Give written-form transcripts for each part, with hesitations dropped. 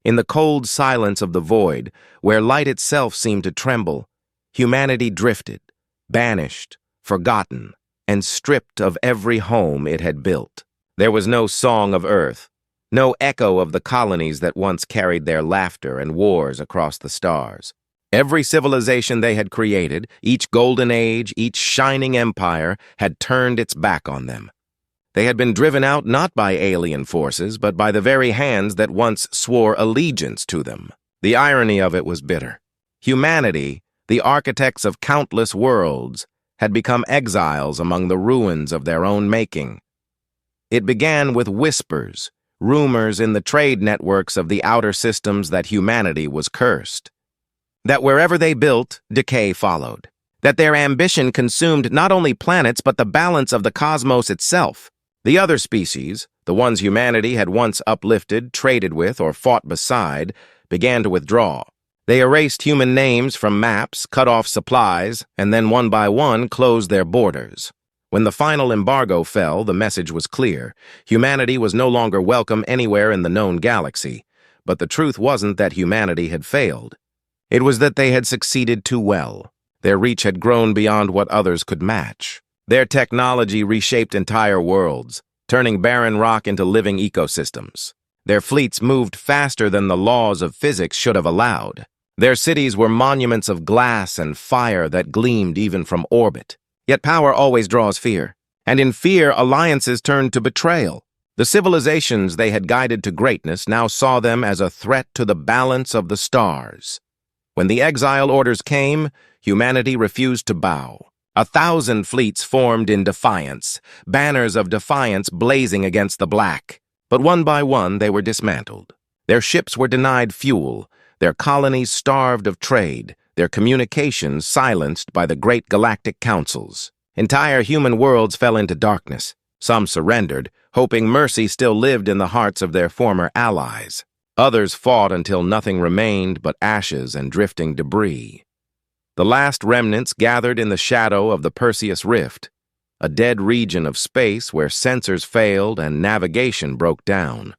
In the cold silence of the void, where light itself seemed to tremble, humanity drifted, banished, forgotten, and stripped of every home it had built. There was no song of Earth, no echo of the colonies that once carried their laughter and wars across the stars. Every civilization they had created, each golden age, each shining empire, had turned its back on them. They had been driven out not by alien forces, but by the very hands that once swore allegiance to them. The irony of it was bitter. Humanity, the architects of countless worlds, had become exiles among the ruins of their own making. It began with whispers, rumors in the trade networks of the outer systems that humanity was cursed. That wherever they built, decay followed. That their ambition consumed not only planets but the balance of the cosmos itself. The other species, the ones humanity had once uplifted, traded with, or fought beside, began to withdraw. They erased human names from maps, cut off supplies, and then one by one closed their borders. When the final embargo fell, the message was clear. Humanity was no longer welcome anywhere in the known galaxy. But the truth wasn't that humanity had failed. It was that they had succeeded too well. Their reach had grown beyond what others could match. Their technology reshaped entire worlds, turning barren rock into living ecosystems. Their fleets moved faster than the laws of physics should have allowed. Their cities were monuments of glass and fire that gleamed even from orbit. Yet power always draws fear, and in fear alliances turned to betrayal. The civilizations they had guided to greatness now saw them as a threat to the balance of the stars. When the exile orders came, humanity refused to bow. 1,000 fleets formed in defiance, banners of defiance blazing against the black. But one by one they were dismantled. Their ships were denied fuel, their colonies starved of trade, their communications silenced by the great galactic councils. Entire human worlds fell into darkness. Some surrendered, hoping mercy still lived in the hearts of their former allies. Others fought until nothing remained but ashes and drifting debris. The last remnants gathered in the shadow of the Perseus Rift, a dead region of space where sensors failed and navigation broke down.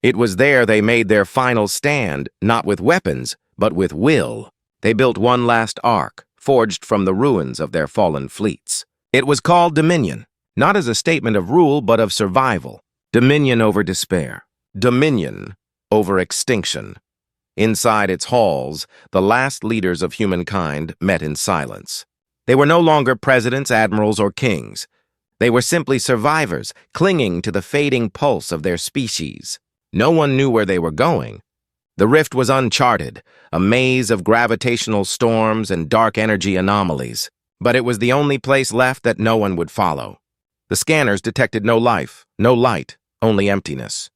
It was there they made their final stand, not with weapons, but with will. They built one last ark, forged from the ruins of their fallen fleets. It was called Dominion, not as a statement of rule, but of survival. Dominion over despair. Dominion over extinction. Inside its halls, the last leaders of humankind met in silence. They were no longer presidents, admirals, or kings. They were simply survivors, clinging to the fading pulse of their species. No one knew where they were going. The rift was uncharted, a maze of gravitational storms and dark energy anomalies. But it was the only place left that no one would follow. The scanners detected no life, no light, only emptiness.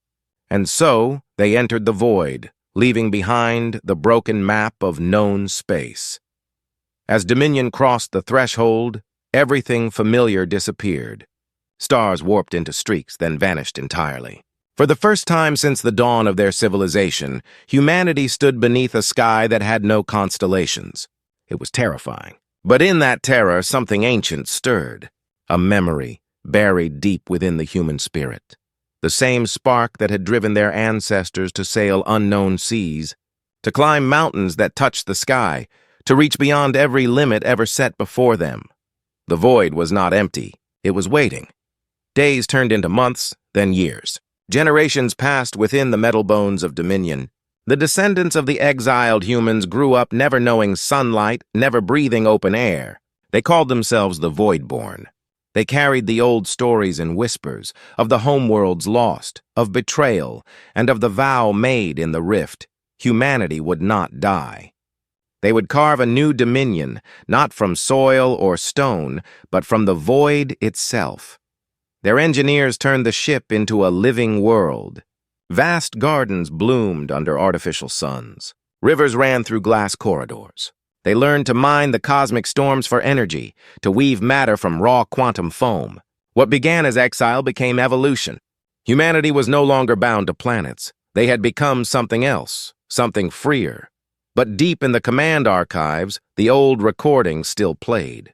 And so they entered the void, leaving behind the broken map of known space. As Dominion crossed the threshold, everything familiar disappeared. Stars warped into streaks, then vanished entirely. For the first time since the dawn of their civilization, humanity stood beneath a sky that had no constellations. It was terrifying. But in that terror, something ancient stirred. A memory buried deep within the human spirit. The same spark that had driven their ancestors to sail unknown seas, to climb mountains that touched the sky, to reach beyond every limit ever set before them. The void was not empty. It was waiting. Days turned into months, then years. Generations passed within the metal bones of Dominion. The descendants of the exiled humans grew up never knowing sunlight, never breathing open air. They called themselves the Voidborn. They carried the old stories in whispers, of the homeworlds lost, of betrayal, and of the vow made in the rift. Humanity would not die. They would carve a new dominion, not from soil or stone, but from the void itself. Their engineers turned the ship into a living world. Vast gardens bloomed under artificial suns. Rivers ran through glass corridors. They learned to mine the cosmic storms for energy, to weave matter from raw quantum foam. What began as exile became evolution. Humanity was no longer bound to planets. They had become something else, something freer. But deep in the command archives, the old recordings still played.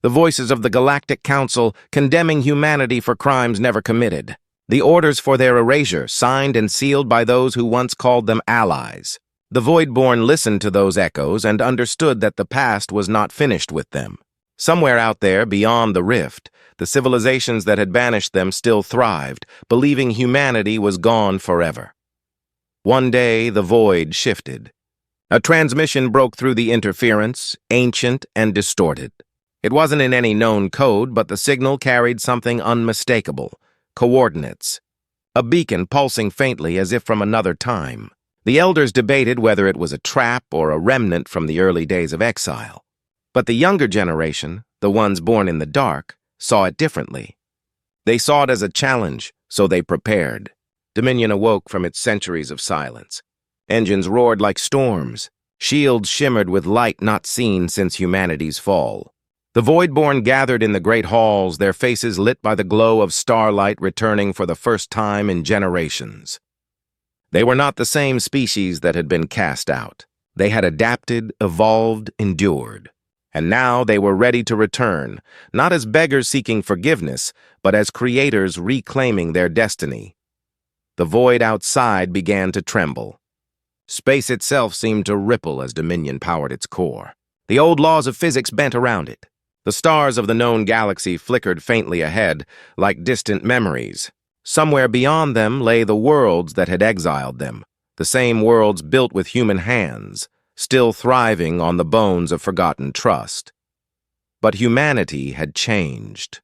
The voices of the Galactic Council condemning humanity for crimes never committed. The orders for their erasure, signed and sealed by those who once called them allies. The Voidborn listened to those echoes and understood that the past was not finished with them. Somewhere out there, beyond the rift, the civilizations that had banished them still thrived, believing humanity was gone forever. One day, the void shifted. A transmission broke through the interference, ancient and distorted. It wasn't in any known code, but the signal carried something unmistakable: coordinates. A beacon pulsing faintly as if from another time. The elders debated whether it was a trap or a remnant from the early days of exile. But the younger generation, the ones born in the dark, saw it differently. They saw it as a challenge, so they prepared. Dominion awoke from its centuries of silence. Engines roared like storms. Shields shimmered with light not seen since humanity's fall. The Voidborn gathered in the great halls, their faces lit by the glow of starlight returning for the first time in generations. They were not the same species that had been cast out. They had adapted, evolved, endured. And now they were ready to return, not as beggars seeking forgiveness, but as creators reclaiming their destiny. The void outside began to tremble. Space itself seemed to ripple as Dominion powered its core. The old laws of physics bent around it. The stars of the known galaxy flickered faintly ahead, like distant memories. Somewhere beyond them lay the worlds that had exiled them, the same worlds built with human hands, still thriving on the bones of forgotten trust. But humanity had changed.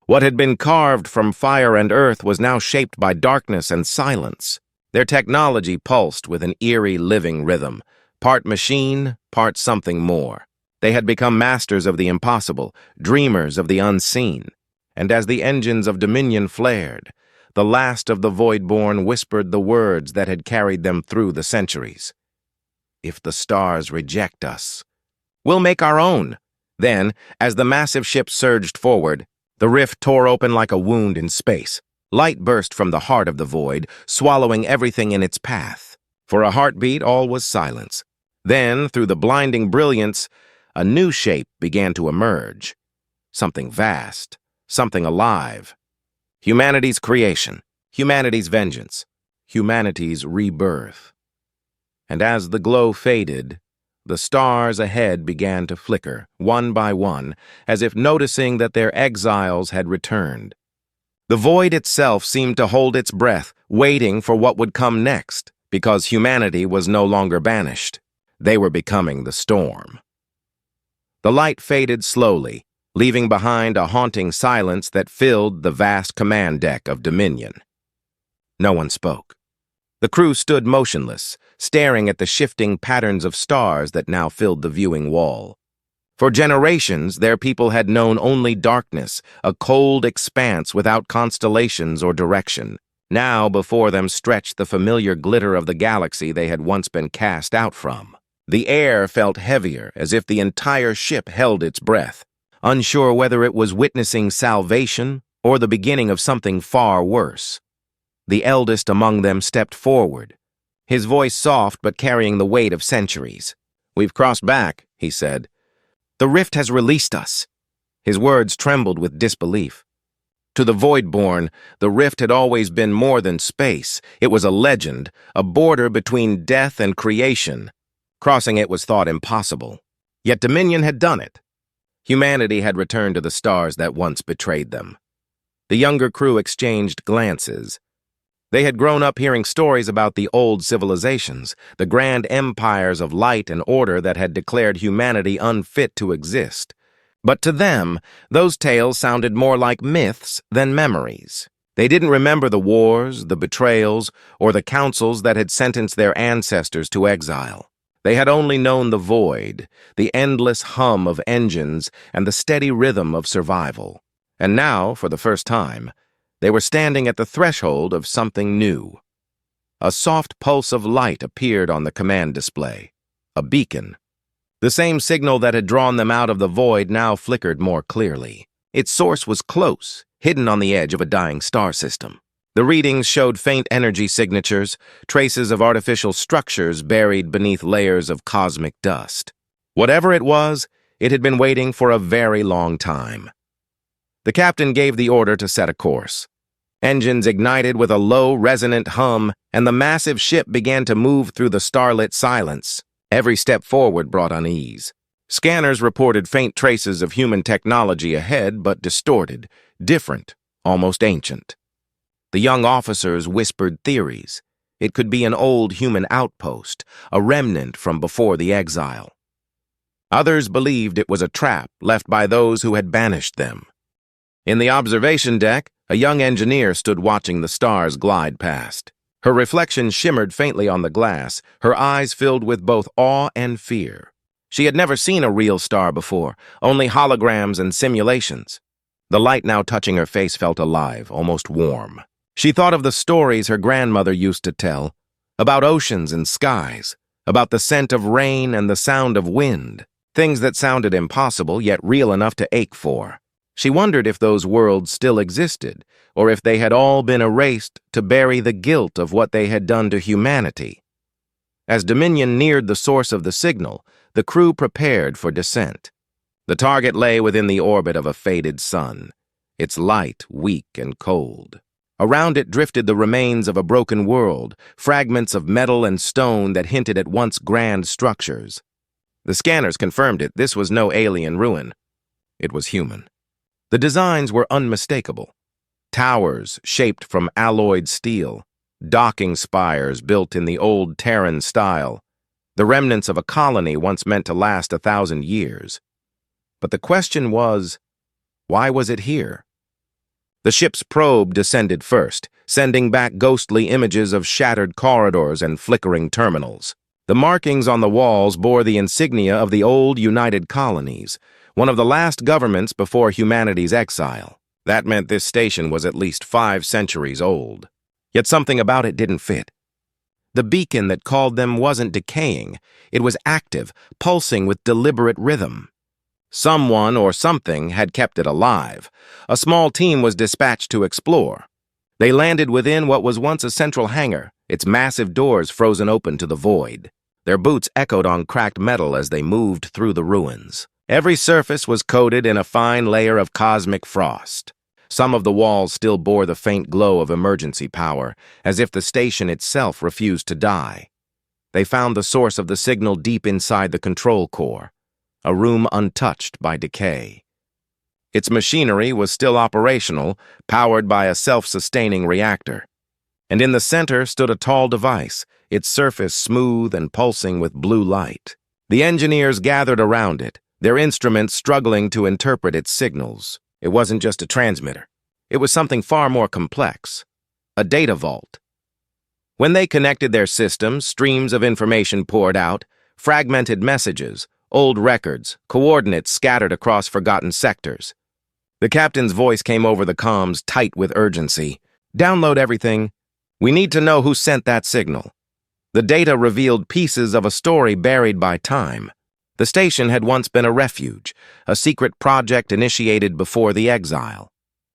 What had been carved from fire and earth was now shaped by darkness and silence. Their technology pulsed with an eerie living rhythm, part machine, part something more. They had become masters of the impossible, dreamers of the unseen. And as the engines of Dominion flared, the last of the Voidborn whispered the words that had carried them through the centuries. If the stars reject us, we'll make our own. Then, as the massive ship surged forward, the rift tore open like a wound in space. Light burst from the heart of the void, swallowing everything in its path. For a heartbeat, all was silence. Then, through the blinding brilliance, a new shape began to emerge. Something vast, something alive. Humanity's creation, humanity's vengeance, humanity's rebirth. And as the glow faded, the stars ahead began to flicker, one by one, as if noticing that their exiles had returned. The void itself seemed to hold its breath, waiting for what would come next, because humanity was no longer banished. They were becoming the storm. The light faded slowly, leaving behind a haunting silence that filled the vast command deck of Dominion. No one spoke. The crew stood motionless, staring at the shifting patterns of stars that now filled the viewing wall. For generations, their people had known only darkness, a cold expanse without constellations or direction. Now before them stretched the familiar glitter of the galaxy they had once been cast out from. The air felt heavier, as if the entire ship held its breath, unsure whether it was witnessing salvation or the beginning of something far worse. The eldest among them stepped forward, his voice soft but carrying the weight of centuries. "We've crossed back," he said. "The rift has released us." His words trembled with disbelief. To the Voidborn, the rift had always been more than space. It was a legend, a border between death and creation. Crossing it was thought impossible. Yet Dominion had done it. Humanity had returned to the stars that once betrayed them. The younger crew exchanged glances. They had grown up hearing stories about the old civilizations, the grand empires of light and order that had declared humanity unfit to exist. But to them, those tales sounded more like myths than memories. They didn't remember the wars, the betrayals, or the councils that had sentenced their ancestors to exile. They had only known the void, the endless hum of engines, and the steady rhythm of survival. And now, for the first time, they were standing at the threshold of something new. A soft pulse of light appeared on the command display, a beacon. The same signal that had drawn them out of the void now flickered more clearly. Its source was close, hidden on the edge of a dying star system. The readings showed faint energy signatures, traces of artificial structures buried beneath layers of cosmic dust. Whatever it was, it had been waiting for a very long time. The captain gave the order to set a course. Engines ignited with a low, resonant hum, and the massive ship began to move through the starlit silence. Every step forward brought unease. Scanners reported faint traces of human technology ahead, but distorted, different, almost ancient. The young officers whispered theories. It could be an old human outpost, a remnant from before the exile. Others believed it was a trap left by those who had banished them. In the observation deck, a young engineer stood watching the stars glide past. Her reflection shimmered faintly on the glass, her eyes filled with both awe and fear. She had never seen a real star before, only holograms and simulations. The light now touching her face felt alive, almost warm. She thought of the stories her grandmother used to tell, about oceans and skies, about the scent of rain and the sound of wind, things that sounded impossible yet real enough to ache for. She wondered if those worlds still existed, or if they had all been erased to bury the guilt of what they had done to humanity. As Dominion neared the source of the signal, the crew prepared for descent. The target lay within the orbit of a faded sun, its light weak and cold. Around it drifted the remains of a broken world, fragments of metal and stone that hinted at once grand structures. The scanners confirmed it. This was no alien ruin. It was human. The designs were unmistakable. Towers shaped from alloyed steel, docking spires built in the old Terran style, the remnants of a colony once meant to last 1,000 years. But the question was, why was it here? The ship's probe descended first, sending back ghostly images of shattered corridors and flickering terminals. The markings on the walls bore the insignia of the old United Colonies, one of the last governments before humanity's exile. That meant this station was at least 5 centuries old. Yet something about it didn't fit. The beacon that called them wasn't decaying. It was active, pulsing with deliberate rhythm. Someone or something had kept it alive. A small team was dispatched to explore. They landed within what was once a central hangar, its massive doors frozen open to the void. Their boots echoed on cracked metal as they moved through the ruins. Every surface was coated in a fine layer of cosmic frost. Some of the walls still bore the faint glow of emergency power, as if the station itself refused to die. They found the source of the signal deep inside the control core, a room untouched by decay. Its machinery was still operational, powered by a self-sustaining reactor. And in the center stood a tall device, its surface smooth and pulsing with blue light. The engineers gathered around it, their instruments struggling to interpret its signals. It wasn't just a transmitter. It was something far more complex, a data vault. When they connected their systems, streams of information poured out, fragmented messages, old records, coordinates scattered across forgotten sectors. The captain's voice came over the comms, tight with urgency. "Download everything. We need to know who sent that signal." The data revealed pieces of a story buried by time. The station had once been a refuge, a secret project initiated before the exile.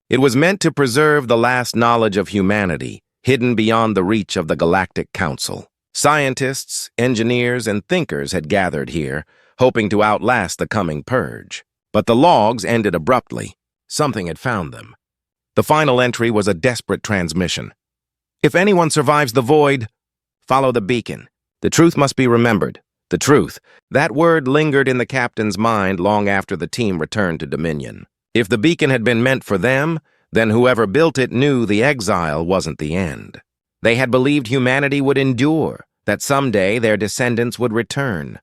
It was meant to preserve the last knowledge of humanity, hidden beyond the reach of the Galactic Council. Scientists, engineers, and thinkers had gathered here, hoping to outlast the coming purge. But the logs ended abruptly. Something had found them. The final entry was a desperate transmission. "If anyone survives the void, follow the beacon. The truth must be remembered. The truth." That word lingered in the captain's mind long after the team returned to Dominion. If the beacon had been meant for them, then whoever built it knew the exile wasn't the end. They had believed humanity would endure, that someday their descendants would return.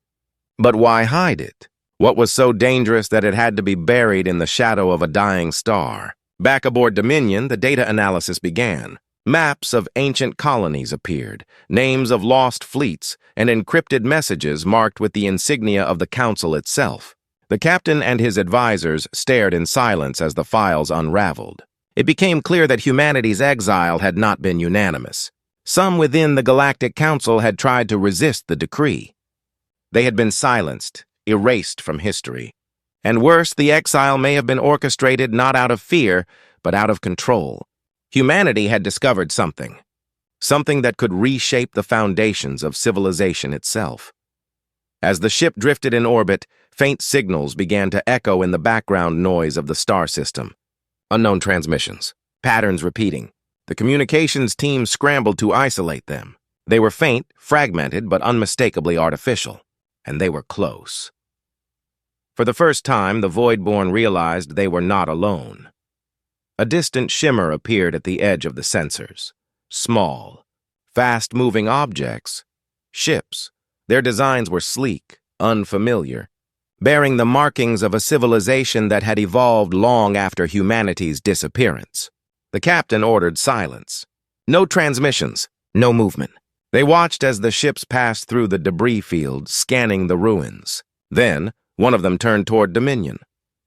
But why hide it? What was so dangerous that it had to be buried in the shadow of a dying star? Back aboard Dominion, the data analysis began. Maps of ancient colonies appeared, names of lost fleets, and encrypted messages marked with the insignia of the Council itself. The captain and his advisors stared in silence as the files unraveled. It became clear that humanity's exile had not been unanimous. Some within the Galactic Council had tried to resist the decree. They had been silenced, erased from history. And worse, the exile may have been orchestrated not out of fear, but out of control. Humanity had discovered something that could reshape the foundations of civilization itself. As the ship drifted in orbit, faint signals began to echo in the background noise of the star system. Unknown transmissions, patterns repeating, The communications team scrambled to isolate them. They were faint, fragmented, but unmistakably artificial. And they were close. For the first time, the Voidborn realized they were not alone. A distant shimmer appeared at the edge of the sensors. Small, fast-moving objects. Ships. Their designs were sleek, unfamiliar, bearing the markings of a civilization that had evolved long after humanity's disappearance. The captain ordered silence. No transmissions, no movement. They watched as the ships passed through the debris field, scanning the ruins. Then, one of them turned toward Dominion.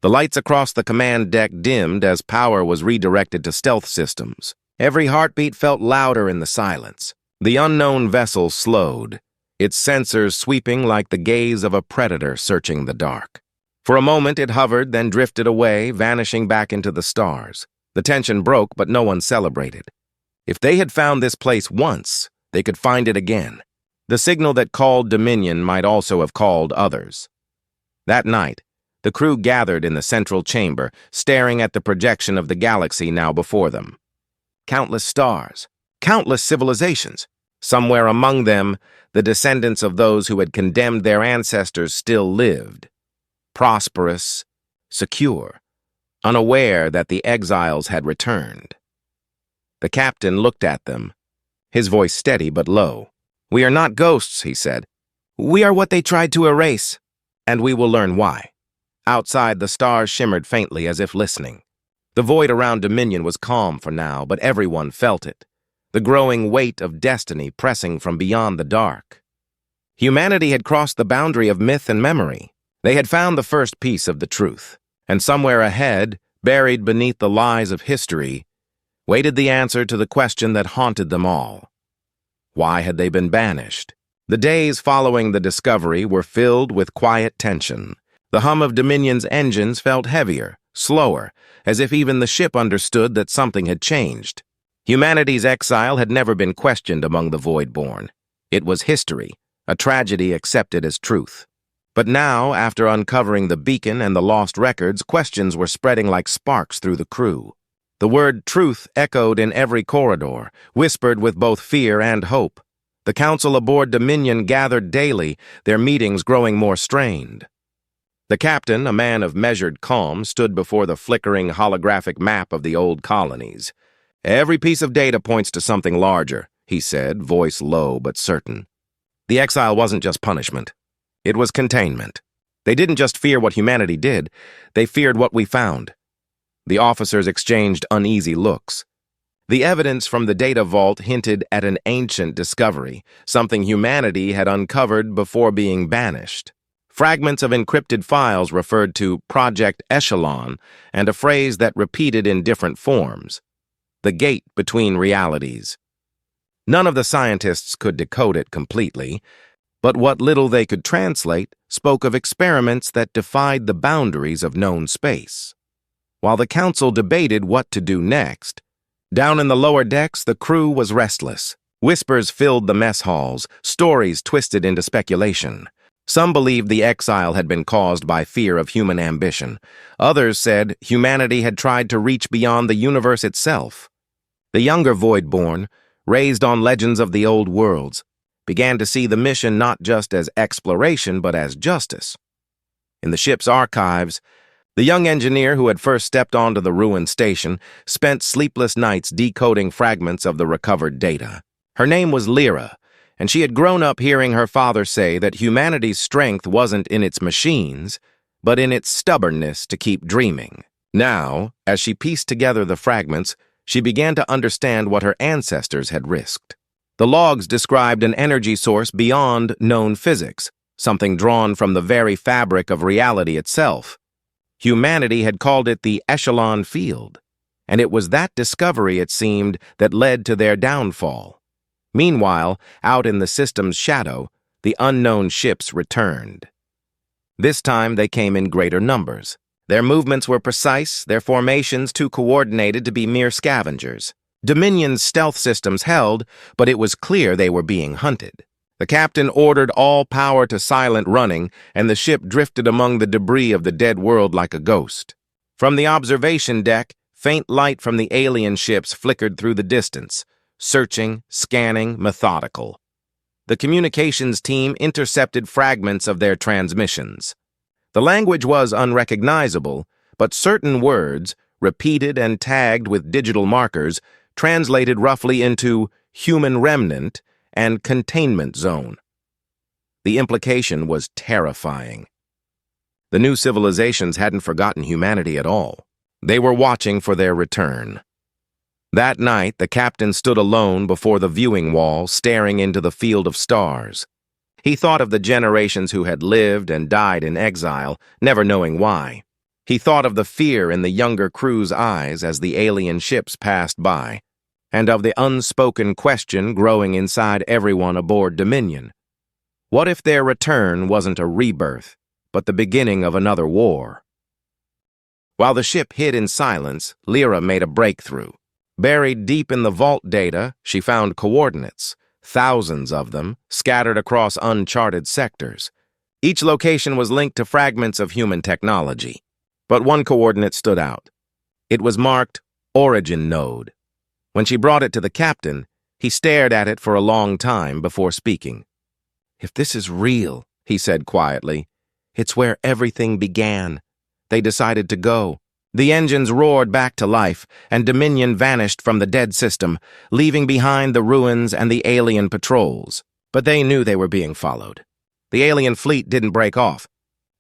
The lights across the command deck dimmed as power was redirected to stealth systems. Every heartbeat felt louder in the silence. The unknown vessel slowed, its sensors sweeping like the gaze of a predator searching the dark. For a moment it hovered, then drifted away, vanishing back into the stars. The tension broke, but no one celebrated. If they had found this place once, they could find it again. The signal that called Dominion might also have called others. That night, the crew gathered in the central chamber, staring at the projection of the galaxy now before them. Countless stars, countless civilizations. Somewhere among them, the descendants of those who had condemned their ancestors still lived. Prosperous, secure, unaware that the exiles had returned. The captain looked at them, his voice steady but low. "We are not ghosts," he said. "We are what they tried to erase, and we will learn why." Outside, the stars shimmered faintly as if listening. The void around Dominion was calm for now, but everyone felt it. The growing weight of destiny pressing from beyond the dark. Humanity had crossed the boundary of myth and memory. They had found the first piece of the truth, and somewhere ahead, buried beneath the lies of history, waited the answer to the question that haunted them all. Why had they been banished? The days following the discovery were filled with quiet tension. The hum of Dominion's engines felt heavier, slower, as if even the ship understood that something had changed. Humanity's exile had never been questioned among the Voidborn. It was history, a tragedy accepted as truth. But now, after uncovering the beacon and the lost records, questions were spreading like sparks through the crew. The word truth echoed in every corridor, whispered with both fear and hope. The council aboard Dominion gathered daily, their meetings growing more strained. The captain, a man of measured calm, stood before the flickering holographic map of the old colonies. "Every piece of data points to something larger," he said, voice low but certain. The exile wasn't just punishment. It was containment. They didn't just fear what humanity did, they feared what we found. The officers exchanged uneasy looks. The evidence from the data vault hinted at an ancient discovery, something humanity had uncovered before being banished. Fragments of encrypted files referred to Project Echelon and a phrase that repeated in different forms. The gate between realities. None of the scientists could decode it completely, but what little they could translate spoke of experiments that defied the boundaries of known space. While the council debated what to do next, down in the lower decks the crew was restless. Whispers filled the mess halls, stories twisted into speculation. Some believed the exile had been caused by fear of human ambition. Others said humanity had tried to reach beyond the universe itself. The younger Voidborn, raised on legends of the old worlds, began to see the mission not just as exploration but as justice. In the ship's archives, the young engineer who had first stepped onto the ruined station spent sleepless nights decoding fragments of the recovered data. Her name was Lyra, and she had grown up hearing her father say that humanity's strength wasn't in its machines, but in its stubbornness to keep dreaming. Now, as she pieced together the fragments, she began to understand what her ancestors had risked. The logs described an energy source beyond known physics, something drawn from the very fabric of reality itself. Humanity had called it the Echelon Field, and it was that discovery, it seemed, that led to their downfall. Meanwhile, out in the system's shadow, the unknown ships returned. This time they came in greater numbers. Their movements were precise, their formations too coordinated to be mere scavengers. Dominion's stealth systems held, but it was clear they were being hunted. The captain ordered all power to silent running, and the ship drifted among the debris of the dead world like a ghost. From the observation deck, Faint light from the alien ships flickered through the distance, searching, scanning, methodical. The communications team intercepted fragments of their transmissions. The language was unrecognizable, but certain words, repeated and tagged with digital markers, translated roughly into human remnant and containment zone. The implication was terrifying. The new civilizations hadn't forgotten humanity at all. They were watching for their return. That night, the captain stood alone before the viewing wall, staring into the field of stars. He thought of the generations who had lived and died in exile, never knowing why. He thought of the fear in the younger crew's eyes as the alien ships passed by, and of the unspoken question growing inside everyone aboard Dominion. What if their return wasn't a rebirth, but the beginning of another war? While the ship hid in silence, Lyra made a breakthrough. Buried deep in the vault data, she found coordinates, thousands of them, scattered across uncharted sectors. Each location was linked to fragments of human technology. But one coordinate stood out. It was marked Origin Node. When she brought it to the captain, he stared at it for a long time before speaking. "If this is real," he said quietly, "it's where everything began. They decided to go." The engines roared back to life, and Dominion vanished from the dead system, leaving behind the ruins and the alien patrols. But they knew they were being followed. The alien fleet didn't break off.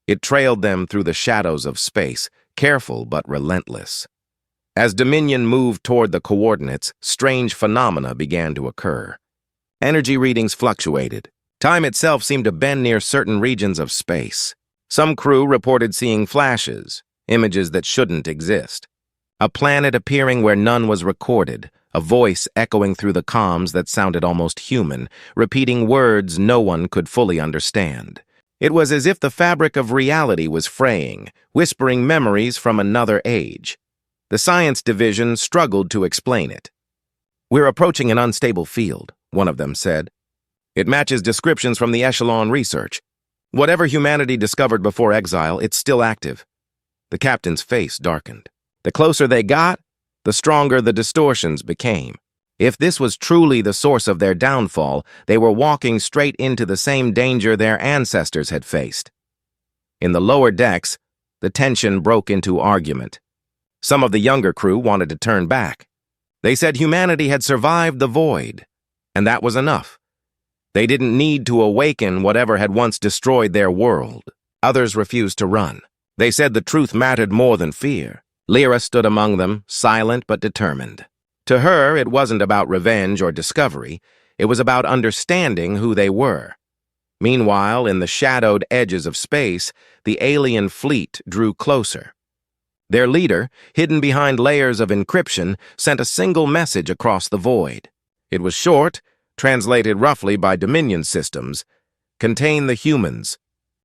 It trailed them through the shadows of space, careful but relentless. As Dominion moved toward the coordinates, strange phenomena began to occur. Energy readings fluctuated. Time itself seemed to bend near certain regions of space. Some crew reported seeing flashes, images that shouldn't exist. A planet appearing where none was recorded, a voice echoing through the comms that sounded almost human, repeating words no one could fully understand. It was as if the fabric of reality was fraying, whispering memories from another age. The science division struggled to explain it. "We're approaching an unstable field," one of them said. "It matches descriptions from the Echelon research. Whatever humanity discovered before exile, it's still active." The captain's face darkened. The closer they got, the stronger the distortions became. If this was truly the source of their downfall, they were walking straight into the same danger their ancestors had faced. In the lower decks, the tension broke into argument. Some of the younger crew wanted to turn back. They said humanity had survived the void, and that was enough. They didn't need to awaken whatever had once destroyed their world. Others refused to run. They said the truth mattered more than fear. Lyra stood among them, silent but determined. To her, it wasn't about revenge or discovery. It was about understanding who they were. Meanwhile, in the shadowed edges of space, the alien fleet drew closer. Their leader, hidden behind layers of encryption, sent a single message across the void. It was short, translated roughly by Dominion systems. "Contain the humans.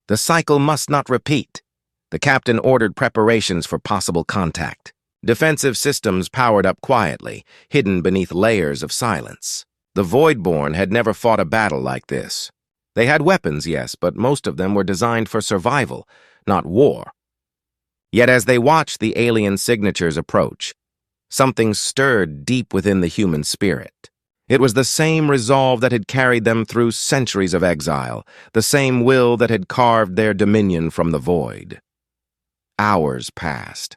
The cycle must not repeat." The captain ordered preparations for possible contact. Defensive systems powered up quietly, hidden beneath layers of silence. The Voidborn had never fought a battle like this. They had weapons, yes, but most of them were designed for survival, not war. Yet as they watched the alien signatures approach, something stirred deep within the human spirit. It was the same resolve that had carried them through centuries of exile, the same will that had carved their dominion from the void. Hours passed.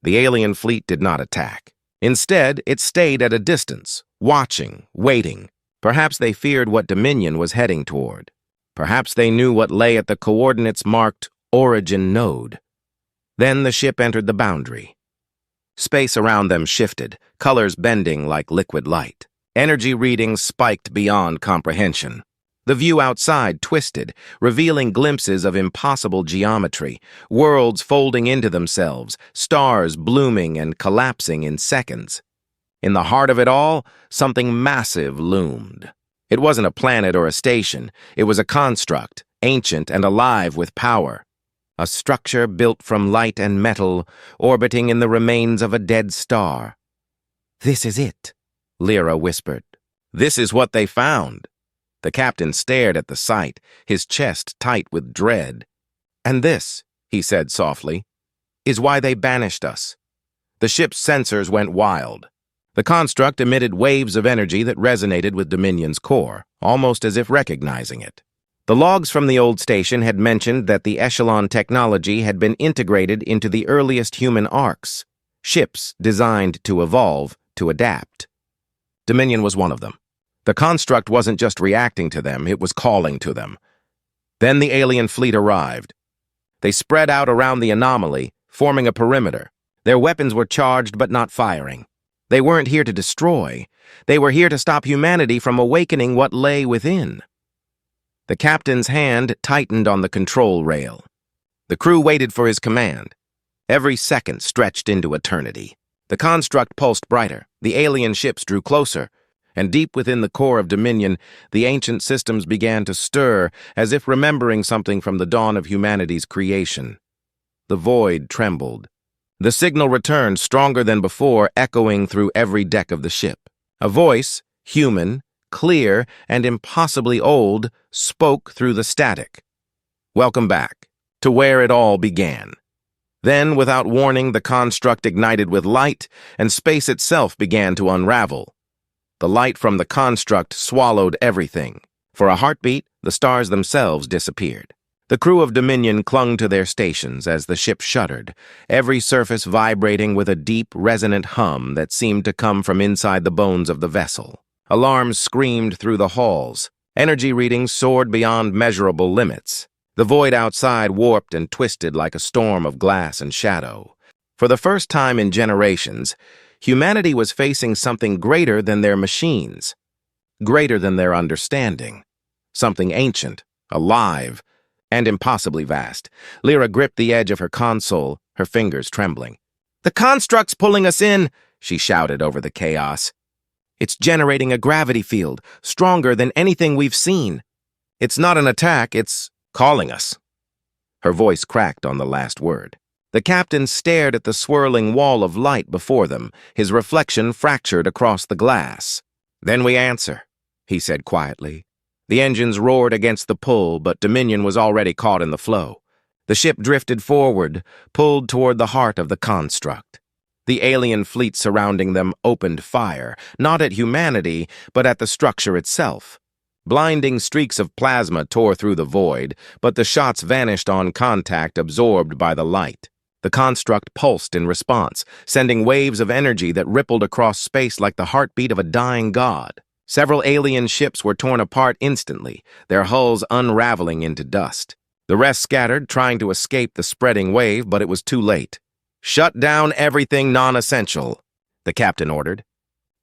The alien fleet did not attack. Instead, it stayed at a distance, watching, waiting. Perhaps they feared what Dominion was heading toward. Perhaps they knew what lay at the coordinates marked Origin Node. Then the ship entered the boundary. Space around them shifted, colors bending like liquid light. Energy readings spiked beyond comprehension. The view outside twisted, revealing glimpses of impossible geometry, worlds folding into themselves, stars blooming and collapsing in seconds. In the heart of it all, something massive loomed. It wasn't a planet or a station. It was a construct, ancient and alive with power. A structure built from light and metal, orbiting in the remains of a dead star. "This is it," Lyra whispered. "This is what they found." The captain stared at the sight, his chest tight with dread. "And this," he said softly, "is why they banished us. The ship's sensors went wild. The construct emitted waves of energy that resonated with Dominion's core, almost as if recognizing it. The logs from the old station had mentioned that the Echelon technology had been integrated into the earliest human arcs, ships designed to evolve, to adapt. Dominion was one of them. The construct wasn't just reacting to them, it was calling to them. Then the alien fleet arrived. They spread out around the anomaly, forming a perimeter. Their weapons were charged but not firing. They weren't here to destroy. They were here to stop humanity from awakening what lay within. The captain's hand tightened on the control rail. The crew waited for his command. Every second stretched into eternity. The construct pulsed brighter, the alien ships drew closer, and deep within the core of Dominion, the ancient systems began to stir, as if remembering something from the dawn of humanity's creation. The void trembled. The signal returned, stronger than before, echoing through every deck of the ship. A voice, human, clear, and impossibly old, spoke through the static. Welcome back, to where it all began. Then, without warning, the construct ignited with light, and space itself began to unravel. The light from the construct swallowed everything. For a heartbeat, the stars themselves disappeared. The crew of Dominion clung to their stations as the ship shuddered, every surface vibrating with a deep, resonant hum that seemed to come from inside the bones of the vessel. Alarms screamed through the halls. Energy readings soared beyond measurable limits. The void outside warped and twisted like a storm of glass and shadow. For the first time in generations, humanity was facing something greater than their machines, greater than their understanding, something ancient, alive, and impossibly vast. Lyra gripped the edge of her console, her fingers trembling. "The construct's pulling us in," she shouted over the chaos. "It's generating a gravity field, stronger than anything we've seen. It's not an attack, it's calling us." Her voice cracked on the last word. The captain stared at the swirling wall of light before them, his reflection fractured across the glass. "Then we answer," he said quietly. The engines roared against the pull, but Dominion was already caught in the flow. The ship drifted forward, pulled toward the heart of the construct. The alien fleet surrounding them opened fire, not at humanity, but at the structure itself. Blinding streaks of plasma tore through the void, but the shots vanished on contact, absorbed by the light. The construct pulsed in response, sending waves of energy that rippled across space like the heartbeat of a dying god. Several alien ships were torn apart instantly, their hulls unraveling into dust. The rest scattered, trying to escape the spreading wave, but it was too late. "Shut down everything non-essential," the captain ordered.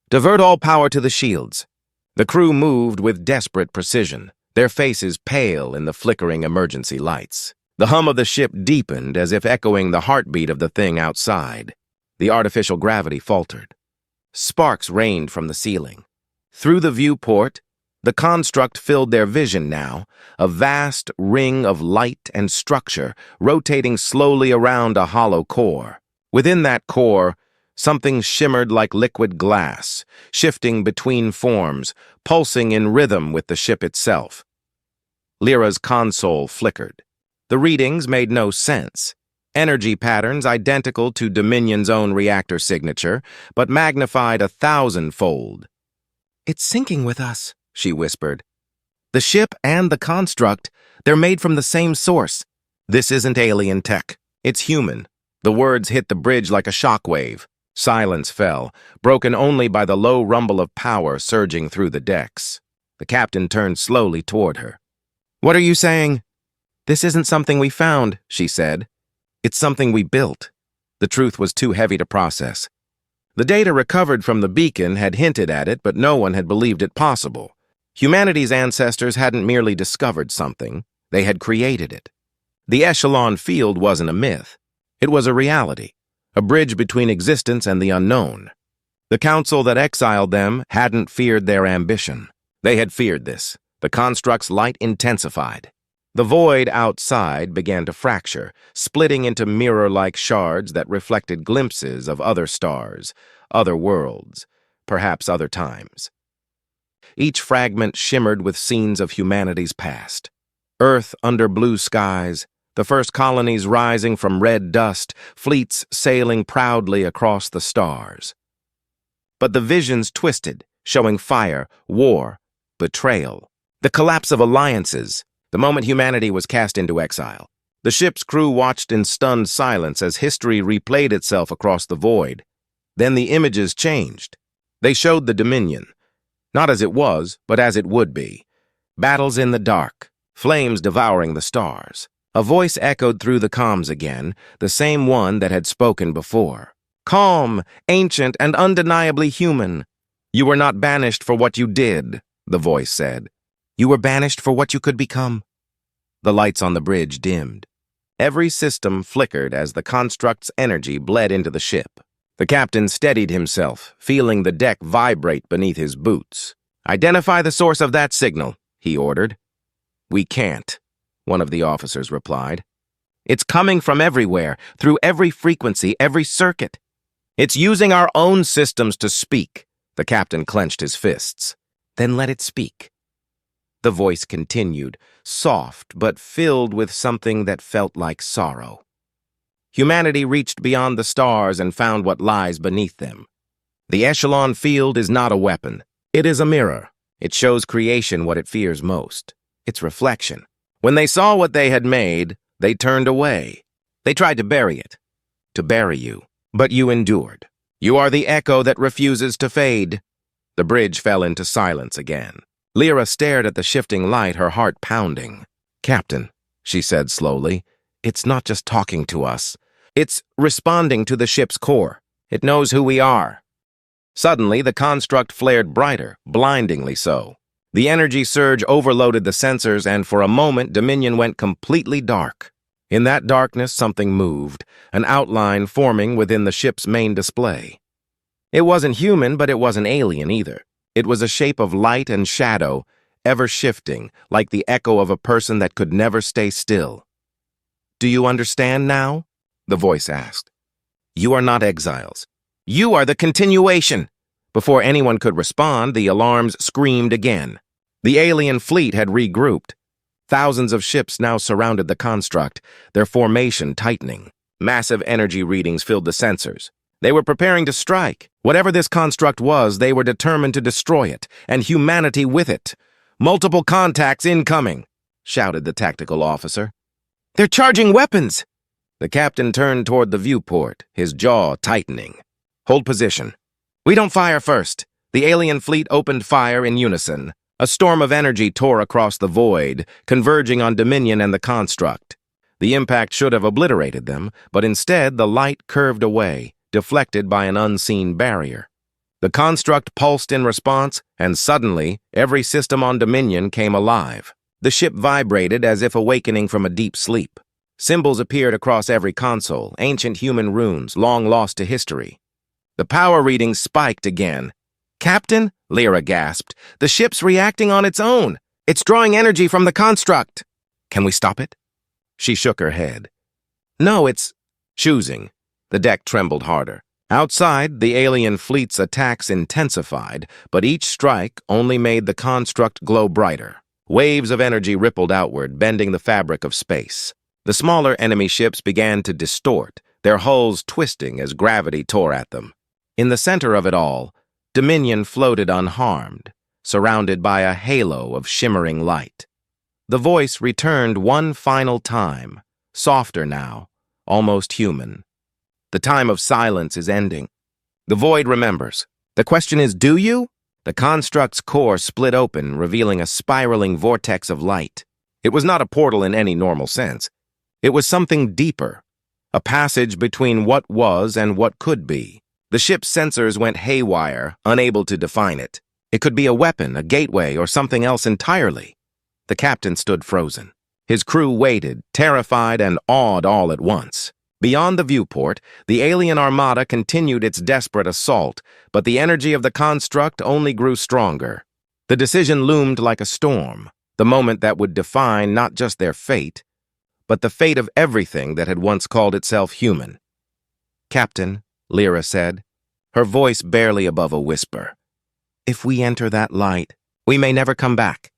"Divert all power to the shields." The crew moved with desperate precision, their faces pale in the flickering emergency lights. The hum of the ship deepened, as if echoing the heartbeat of the thing outside. The artificial gravity faltered. Sparks rained from the ceiling. Through the viewport, the construct filled their vision now, a vast ring of light and structure rotating slowly around a hollow core. Within that core, something shimmered like liquid glass, shifting between forms, pulsing in rhythm with the ship itself. Lyra's console flickered. The readings made no sense. Energy patterns identical to Dominion's own reactor signature, but magnified 1,000-fold. "It's syncing with us," she whispered. "The ship and the construct, they're made from the same source. This isn't alien tech. It's human." The words hit the bridge like a shockwave. Silence fell, broken only by the low rumble of power surging through the decks. The captain turned slowly toward her. "What are you saying?" "This isn't something we found," she said. "It's something we built." The truth was too heavy to process. The data recovered from the beacon had hinted at it, but no one had believed it possible. Humanity's ancestors hadn't merely discovered something, they had created it. The Echelon field wasn't a myth. It was a reality, a bridge between existence and the unknown. The council that exiled them hadn't feared their ambition. They had feared this. The construct's light intensified. The void outside began to fracture, splitting into mirror-like shards that reflected glimpses of other stars, other worlds, perhaps other times. Each fragment shimmered with scenes of humanity's past. Earth under blue skies, the first colonies rising from red dust, fleets sailing proudly across the stars. But the visions twisted, showing fire, war, betrayal, the collapse of alliances, the moment humanity was cast into exile. The ship's crew watched in stunned silence as history replayed itself across the void. Then the images changed. They showed the Dominion, not as it was, but as it would be. Battles in the dark, flames devouring the stars. A voice echoed through the comms again, the same one that had spoken before. Calm, ancient, and undeniably human. You were not banished for what you did, the voice said. You were banished for what you could become. The lights on the bridge dimmed. Every system flickered as the construct's energy bled into the ship. The captain steadied himself, feeling the deck vibrate beneath his boots. Identify the source of that signal, he ordered. We can't, one of the officers replied. It's coming from everywhere, through every frequency, every circuit. It's using our own systems to speak. The captain clenched his fists. Then let it speak. The voice continued, soft but filled with something that felt like sorrow. Humanity reached beyond the stars and found what lies beneath them. The echelon field is not a weapon. It is a mirror. It shows creation what it fears most, its reflection. When they saw what they had made, they turned away. They tried to bury it, to bury you, but you endured. You are the echo that refuses to fade. The bridge fell into silence again. Lyra stared at the shifting light, her heart pounding. Captain, she said slowly, it's not just talking to us. It's responding to the ship's core. It knows who we are. Suddenly, the construct flared brighter, blindingly so. The energy surge overloaded the sensors, and for a moment, Dominion went completely dark. In that darkness, something moved, an outline forming within the ship's main display. It wasn't human, but it wasn't alien either. It was a shape of light and shadow, ever shifting, like the echo of a person that could never stay still. Do you understand now? The voice asked. You are not exiles. You are the continuation. Before anyone could respond, the alarms screamed again. The alien fleet had regrouped. Thousands of ships now surrounded the construct, their formation tightening. Massive energy readings filled the sensors. They were preparing to strike. Whatever this construct was, they were determined to destroy it, and humanity with it. Multiple contacts incoming, shouted the tactical officer. They're charging weapons! The captain turned toward the viewport, his jaw tightening. Hold position. We don't fire first. The alien fleet opened fire in unison. A storm of energy tore across the void, converging on Dominion and the construct. The impact should have obliterated them, but instead the light curved away, deflected by an unseen barrier. The construct pulsed in response, and suddenly, every system on Dominion came alive. The ship vibrated as if awakening from a deep sleep. Symbols appeared across every console, ancient human runes, long lost to history. The power readings spiked again. Captain, Lyra gasped, the ship's reacting on its own. It's drawing energy from the construct. Can we stop it? She shook her head. No, it's choosing. The deck trembled harder. Outside, the alien fleet's attacks intensified, but each strike only made the construct glow brighter. Waves of energy rippled outward, bending the fabric of space. The smaller enemy ships began to distort, their hulls twisting as gravity tore at them. In the center of it all, Dominion floated unharmed, surrounded by a halo of shimmering light. The voice returned one final time, softer now, almost human. The time of silence is ending. The void remembers. The question is, do you? The construct's core split open, revealing a spiraling vortex of light. It was not a portal in any normal sense. It was something deeper, a passage between what was and what could be. The ship's sensors went haywire, unable to define it. It could be a weapon, a gateway, or something else entirely. The captain stood frozen. His crew waited, terrified and awed all at once. Beyond the viewport, the alien armada continued its desperate assault, but the energy of the construct only grew stronger. The decision loomed like a storm, the moment that would define not just their fate, but the fate of everything that had once called itself human. Captain, Lyra said, her voice barely above a whisper, if we enter that light, we may never come back.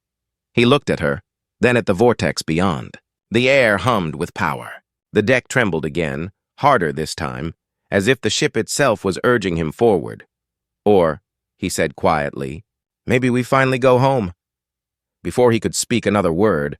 He looked at her, then at the vortex beyond. The air hummed with power. The deck trembled again, harder this time, as if the ship itself was urging him forward. Or, he said quietly, maybe we finally go home. Before he could speak another word,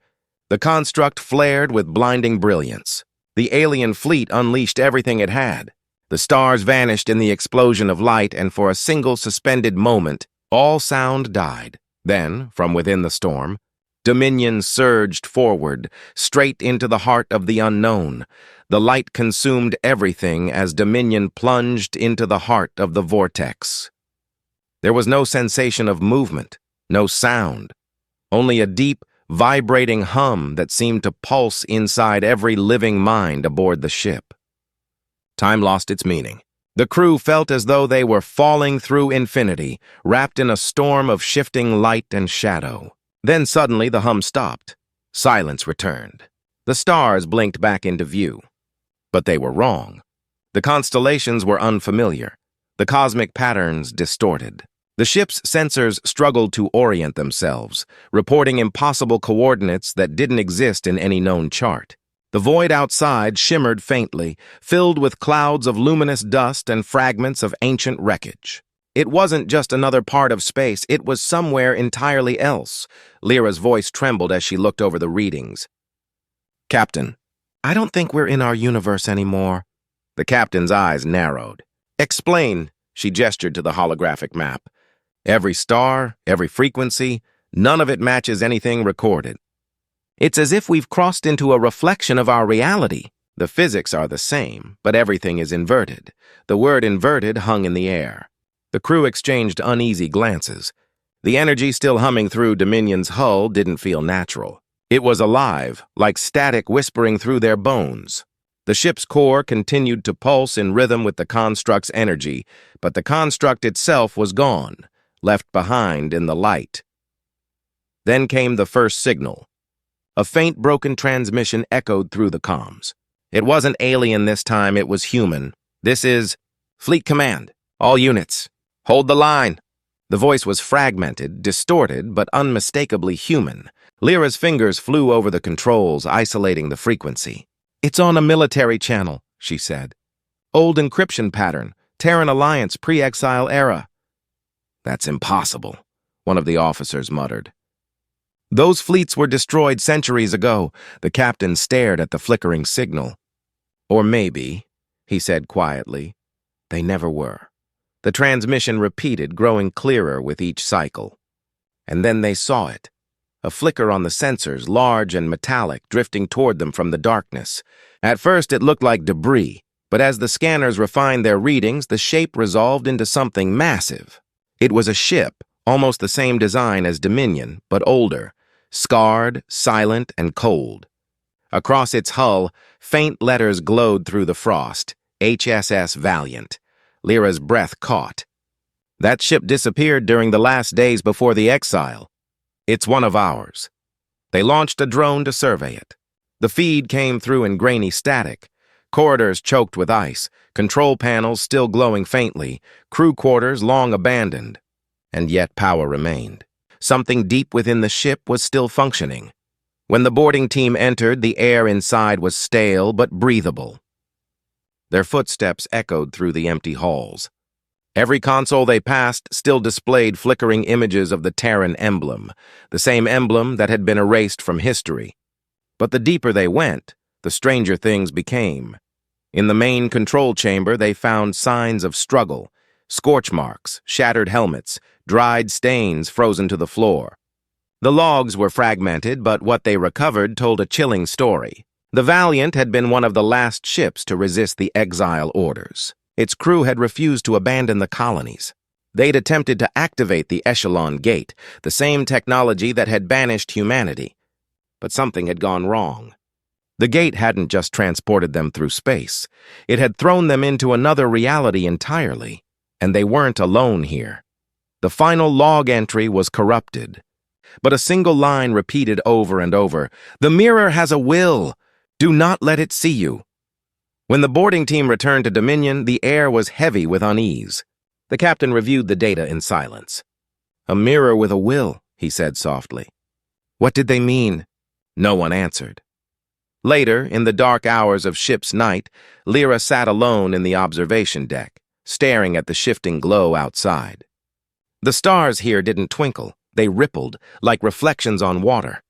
the construct flared with blinding brilliance. The alien fleet unleashed everything it had. The stars vanished in the explosion of light, and for a single suspended moment, all sound died. Then, from within the storm, Dominion surged forward, straight into the heart of the unknown. The light consumed everything as Dominion plunged into the heart of the vortex. There was no sensation of movement, no sound, only a deep, vibrating hum that seemed to pulse inside every living mind aboard the ship. Time lost its meaning. The crew felt as though they were falling through infinity, wrapped in a storm of shifting light and shadow. Then suddenly the hum stopped. Silence returned. The stars blinked back into view. But they were wrong. The constellations were unfamiliar. The cosmic patterns distorted. The ship's sensors struggled to orient themselves, reporting impossible coordinates that didn't exist in any known chart. The void outside shimmered faintly, filled with clouds of luminous dust and fragments of ancient wreckage. It wasn't just another part of space, it was somewhere entirely else. Lyra's voice trembled as she looked over the readings. Captain, I don't think we're in our universe anymore. The captain's eyes narrowed. Explain, she gestured to the holographic map. Every star, every frequency, none of it matches anything recorded. It's as if we've crossed into a reflection of our reality. The physics are the same, but everything is inverted. The word inverted hung in the air. The crew exchanged uneasy glances. The energy still humming through Dominion's hull didn't feel natural. It was alive, like static whispering through their bones. The ship's core continued to pulse in rhythm with the construct's energy, but the construct itself was gone, left behind in the light. Then came the first signal. A faint broken transmission echoed through the comms. It wasn't alien this time, it was human. This is Fleet Command. All units. Hold the line. The voice was fragmented, distorted, but unmistakably human. Lyra's fingers flew over the controls, isolating the frequency. It's on a military channel, she said. Old encryption pattern, Terran Alliance pre-exile era. That's impossible, one of the officers muttered. Those fleets were destroyed centuries ago. The captain stared at the flickering signal. Or maybe, he said quietly, they never were. The transmission repeated, growing clearer with each cycle. And then they saw it. A flicker on the sensors, large and metallic, drifting toward them from the darkness. At first it looked like debris, but as the scanners refined their readings, the shape resolved into something massive. It was a ship, almost the same design as Dominion, but older, scarred, silent, and cold. Across its hull, faint letters glowed through the frost, HSS Valiant. Lyra's breath caught. That ship disappeared during the last days before the exile. It's one of ours. They launched a drone to survey it. The feed came through in grainy static, corridors choked with ice, control panels still glowing faintly, crew quarters long abandoned. And yet power remained. Something deep within the ship was still functioning. When the boarding team entered, the air inside was stale but breathable. Their footsteps echoed through the empty halls. Every console they passed still displayed flickering images of the Terran emblem, the same emblem that had been erased from history. But the deeper they went, the stranger things became. In the main control chamber, they found signs of struggle, scorch marks, shattered helmets, dried stains frozen to the floor. The logs were fragmented, but what they recovered told a chilling story. The Valiant had been one of the last ships to resist the exile orders. Its crew had refused to abandon the colonies. They'd attempted to activate the Echelon Gate, the same technology that had banished humanity. But something had gone wrong. The gate hadn't just transported them through space. It had thrown them into another reality entirely. And they weren't alone here. The final log entry was corrupted. But a single line repeated over and over, "The mirror has a will. Do not let it see you." When the boarding team returned to Dominion, the air was heavy with unease. The captain reviewed the data in silence. "A mirror with a will," he said softly. "What did they mean?" No one answered. Later, in the dark hours of ship's night, Lyra sat alone in the observation deck, staring at the shifting glow outside. The stars here didn't twinkle, they rippled, like reflections on water.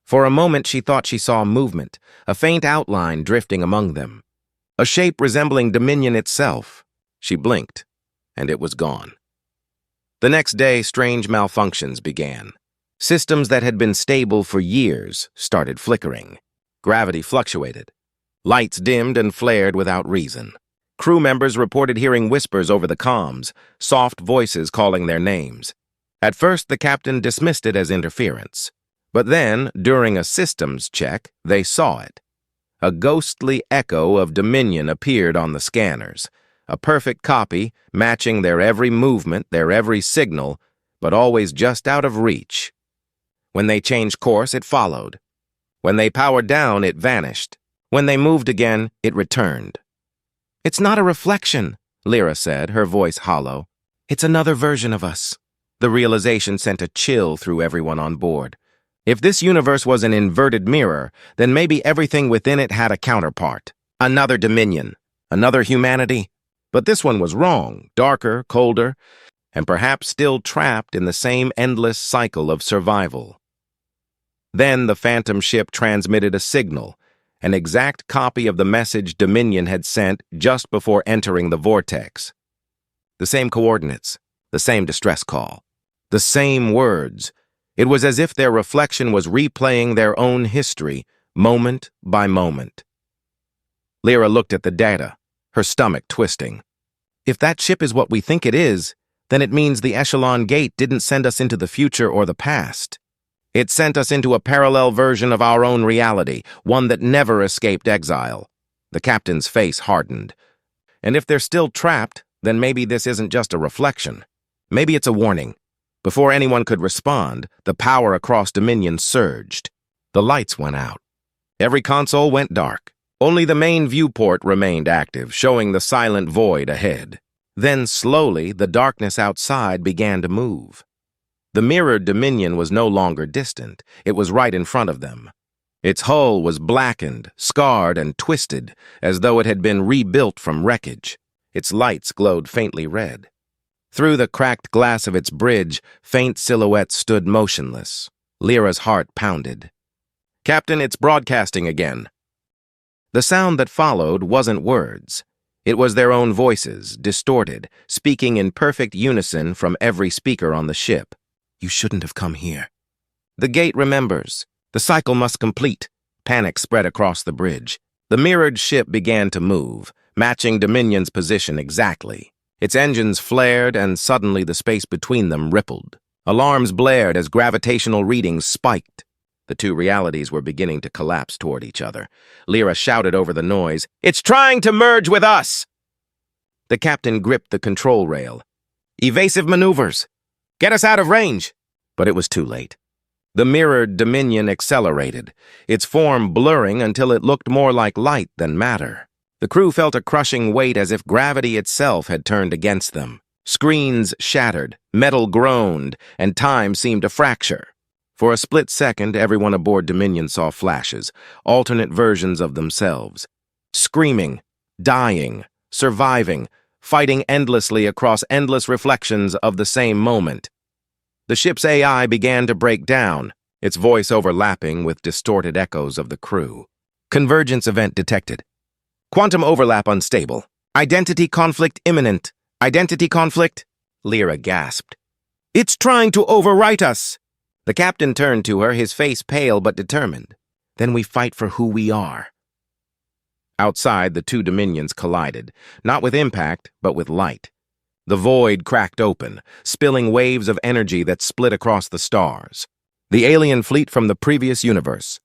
For a moment she thought she saw movement, a faint outline drifting among them. A shape resembling Dominion itself. She blinked, and it was gone. The next day, strange malfunctions began. Systems that had been stable for years started flickering. Gravity fluctuated. Lights dimmed and flared without reason. Crew members reported hearing whispers over the comms, soft voices calling their names. At first, the captain dismissed it as interference. But then, during a systems check, they saw it. A ghostly echo of Dominion appeared on the scanners, a perfect copy, matching their every movement, their every signal, but always just out of reach. When they changed course, it followed. When they powered down, it vanished. When they moved again, it returned. "It's not a reflection," Lyra said, her voice hollow. "It's another version of us." The realization sent a chill through everyone on board. If this universe was an inverted mirror, then maybe everything within it had a counterpart. Another Dominion, another humanity. But this one was wrong, darker, colder, and perhaps still trapped in the same endless cycle of survival. Then the phantom ship transmitted a signal, an exact copy of the message Dominion had sent just before entering the vortex. The same coordinates, the same distress call, the same words. It was as if their reflection was replaying their own history, moment by moment. Lyra looked at the data, her stomach twisting. If that ship is what we think it is, then it means the Echelon Gate didn't send us into the future or the past. It sent us into a parallel version of our own reality, one that never escaped exile. The captain's face hardened. And if they're still trapped, then maybe this isn't just a reflection. Maybe it's a warning. Before anyone could respond, the power across Dominion surged. The lights went out. Every console went dark. Only the main viewport remained active, showing the silent void ahead. Then, slowly, the darkness outside began to move. The mirrored Dominion was no longer distant. It was right in front of them. Its hull was blackened, scarred, and twisted, as though it had been rebuilt from wreckage. Its lights glowed faintly red. Through the cracked glass of its bridge, faint silhouettes stood motionless. Lyra's heart pounded. "Captain, it's broadcasting again." The sound that followed wasn't words. It was their own voices, distorted, speaking in perfect unison from every speaker on the ship. "You shouldn't have come here." "The gate remembers. The cycle must complete." Panic spread across the bridge. The mirrored ship began to move, matching Dominion's position exactly. Its engines flared, and suddenly the space between them rippled. Alarms blared as gravitational readings spiked. The two realities were beginning to collapse toward each other. Lyra shouted over the noise, "It's trying to merge with us!" The captain gripped the control rail. "Evasive maneuvers! Get us out of range!" But it was too late. The mirrored Dominion accelerated, its form blurring until it looked more like light than matter. The crew felt a crushing weight as if gravity itself had turned against them. Screens shattered, metal groaned, and time seemed to fracture. For a split second, everyone aboard Dominion saw flashes, alternate versions of themselves. Screaming, dying, surviving, fighting endlessly across endless reflections of the same moment. The ship's AI began to break down, its voice overlapping with distorted echoes of the crew. "Convergence event detected. Quantum overlap unstable. Identity conflict imminent. Identity conflict?" Lyra gasped. "It's trying to overwrite us!" The captain turned to her, his face pale but determined. "Then we fight for who we are." Outside, the two Dominions collided, not with impact, but with light. The void cracked open, spilling waves of energy that split across the stars. The alien fleet from the previous universe,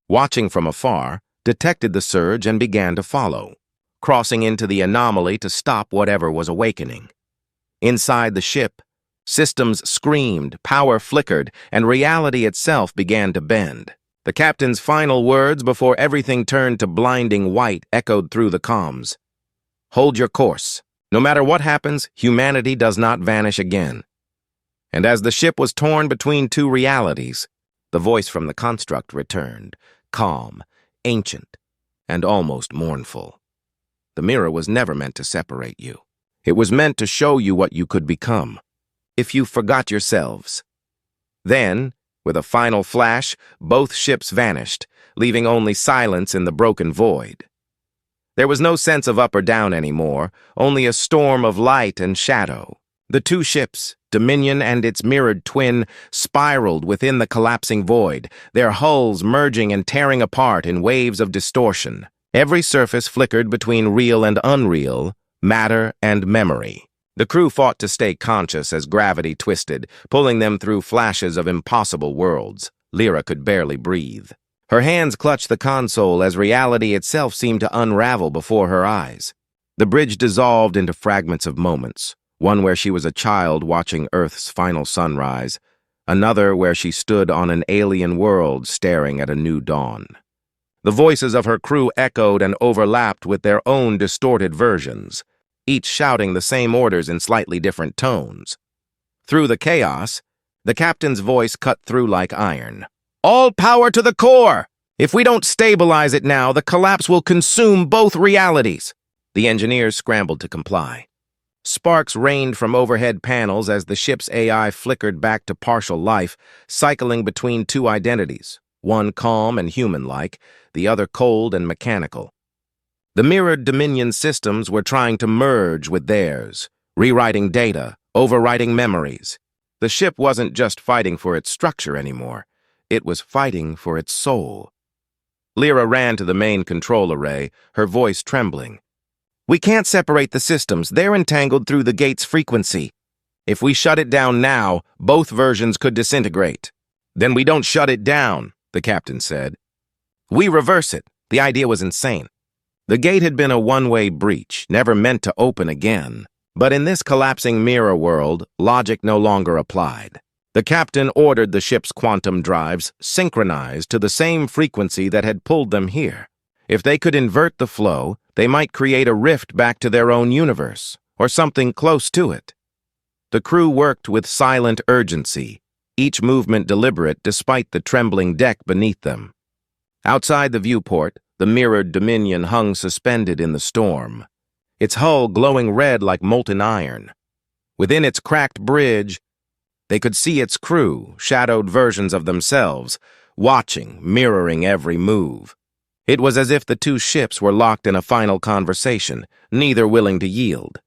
watching from afar, detected the surge and began to follow, crossing into the anomaly to stop whatever was awakening. Inside the ship, systems screamed, power flickered, and reality itself began to bend. The captain's final words before everything turned to blinding white echoed through the comms. "Hold your course. No matter what happens, humanity does not vanish again." And as the ship was torn between two realities, the voice from the construct returned, calm, ancient, and almost mournful. The mirror was never meant to separate you. It was meant to show you what you could become, if you forgot yourselves. Then, with a final flash, both ships vanished, leaving only silence in the broken void. There was no sense of up or down anymore, only a storm of light and shadow. The two ships, Dominion and its mirrored twin, spiraled within the collapsing void, their hulls merging and tearing apart in waves of distortion. Every surface flickered between real and unreal, matter and memory. The crew fought to stay conscious as gravity twisted, pulling them through flashes of impossible worlds. Lyra could barely breathe. Her hands clutched the console as reality itself seemed to unravel before her eyes. The bridge dissolved into fragments of moments, one where she was a child watching Earth's final sunrise, another where she stood on an alien world staring at a new dawn. The voices of her crew echoed and overlapped with their own distorted versions, each shouting the same orders in slightly different tones. Through the chaos, the captain's voice cut through like iron. "All power to the core! If we don't stabilize it now, the collapse will consume both realities." The engineers scrambled to comply. Sparks rained from overhead panels as the ship's AI flickered back to partial life, cycling between two identities, one calm and human-like, the other cold and mechanical. The mirrored Dominion systems were trying to merge with theirs, rewriting data, overwriting memories. The ship wasn't just fighting for its structure anymore. It was fighting for its soul. Lyra ran to the main control array, her voice trembling. "We can't separate the systems. They're entangled through the gate's frequency. If we shut it down now, both versions could disintegrate." "Then we don't shut it down," the captain said. "We reverse it." The idea was insane. The gate had been a one-way breach, never meant to open again. But in this collapsing mirror world, logic no longer applied. The captain ordered the ship's quantum drives synchronized to the same frequency that had pulled them here. If they could invert the flow, they might create a rift back to their own universe, or something close to it. The crew worked with silent urgency, each movement deliberate despite the trembling deck beneath them. Outside the viewport, the mirrored Dominion hung suspended in the storm, its hull glowing red like molten iron. Within its cracked bridge, they could see its crew, shadowed versions of themselves, watching, mirroring every move. It was as if the two ships were locked in a final conversation, neither willing to yield.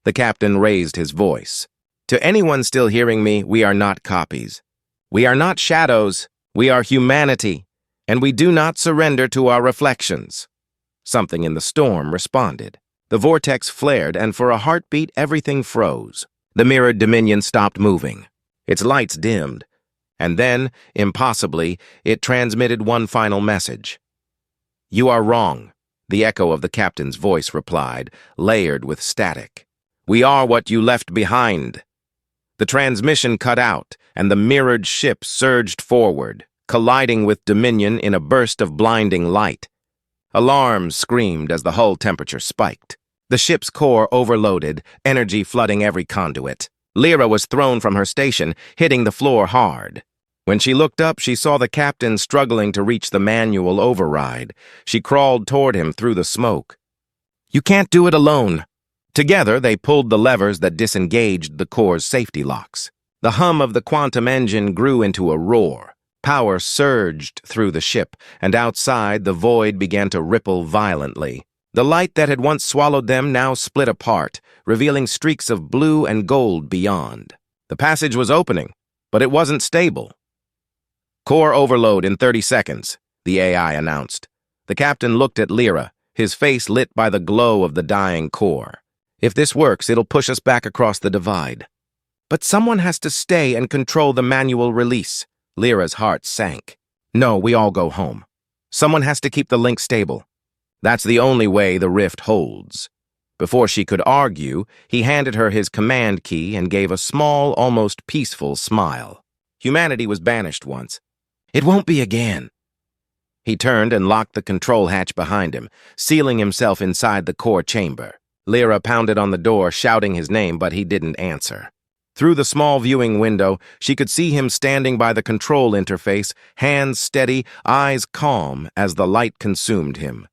The captain raised his voice. "To anyone still hearing me, we are not copies. We are not shadows. We are humanity, and we do not surrender to our reflections." Something in the storm responded. The vortex flared, and for a heartbeat, everything froze. The mirrored Dominion stopped moving. Its lights dimmed, and then, impossibly, it transmitted one final message. "You are wrong," the echo of the captain's voice replied, layered with static. "We are what you left behind." The transmission cut out, and the mirrored ship surged forward, colliding with Dominion in a burst of blinding light. Alarms screamed as the hull temperature spiked. The ship's core overloaded, energy flooding every conduit. Lyra was thrown from her station, hitting the floor hard. When she looked up, she saw the captain struggling to reach the manual override. She crawled toward him through the smoke. "You can't do it alone." Together, they pulled the levers that disengaged the core's safety locks. The hum of the quantum engine grew into a roar. Power surged through the ship, and outside, the void began to ripple violently. The light that had once swallowed them now split apart, revealing streaks of blue and gold beyond. The passage was opening, but it wasn't stable. "Core overload in 30 seconds, the AI announced. The captain looked at Lyra, his face lit by the glow of the dying core. "If this works, it'll push us back across the divide." "But someone has to stay and control the manual release." Lyra's heart sank. "No, we all go home. Someone has to keep the link stable. That's the only way the rift holds." Before she could argue, he handed her his command key and gave a small, almost peaceful smile. Humanity was banished once. It won't be again. He turned and locked the control hatch behind him, sealing himself inside the core chamber. Lyra pounded on the door, shouting his name, but he didn't answer. Through the small viewing window, she could see him standing by the control interface, hands steady, eyes calm as the light consumed him.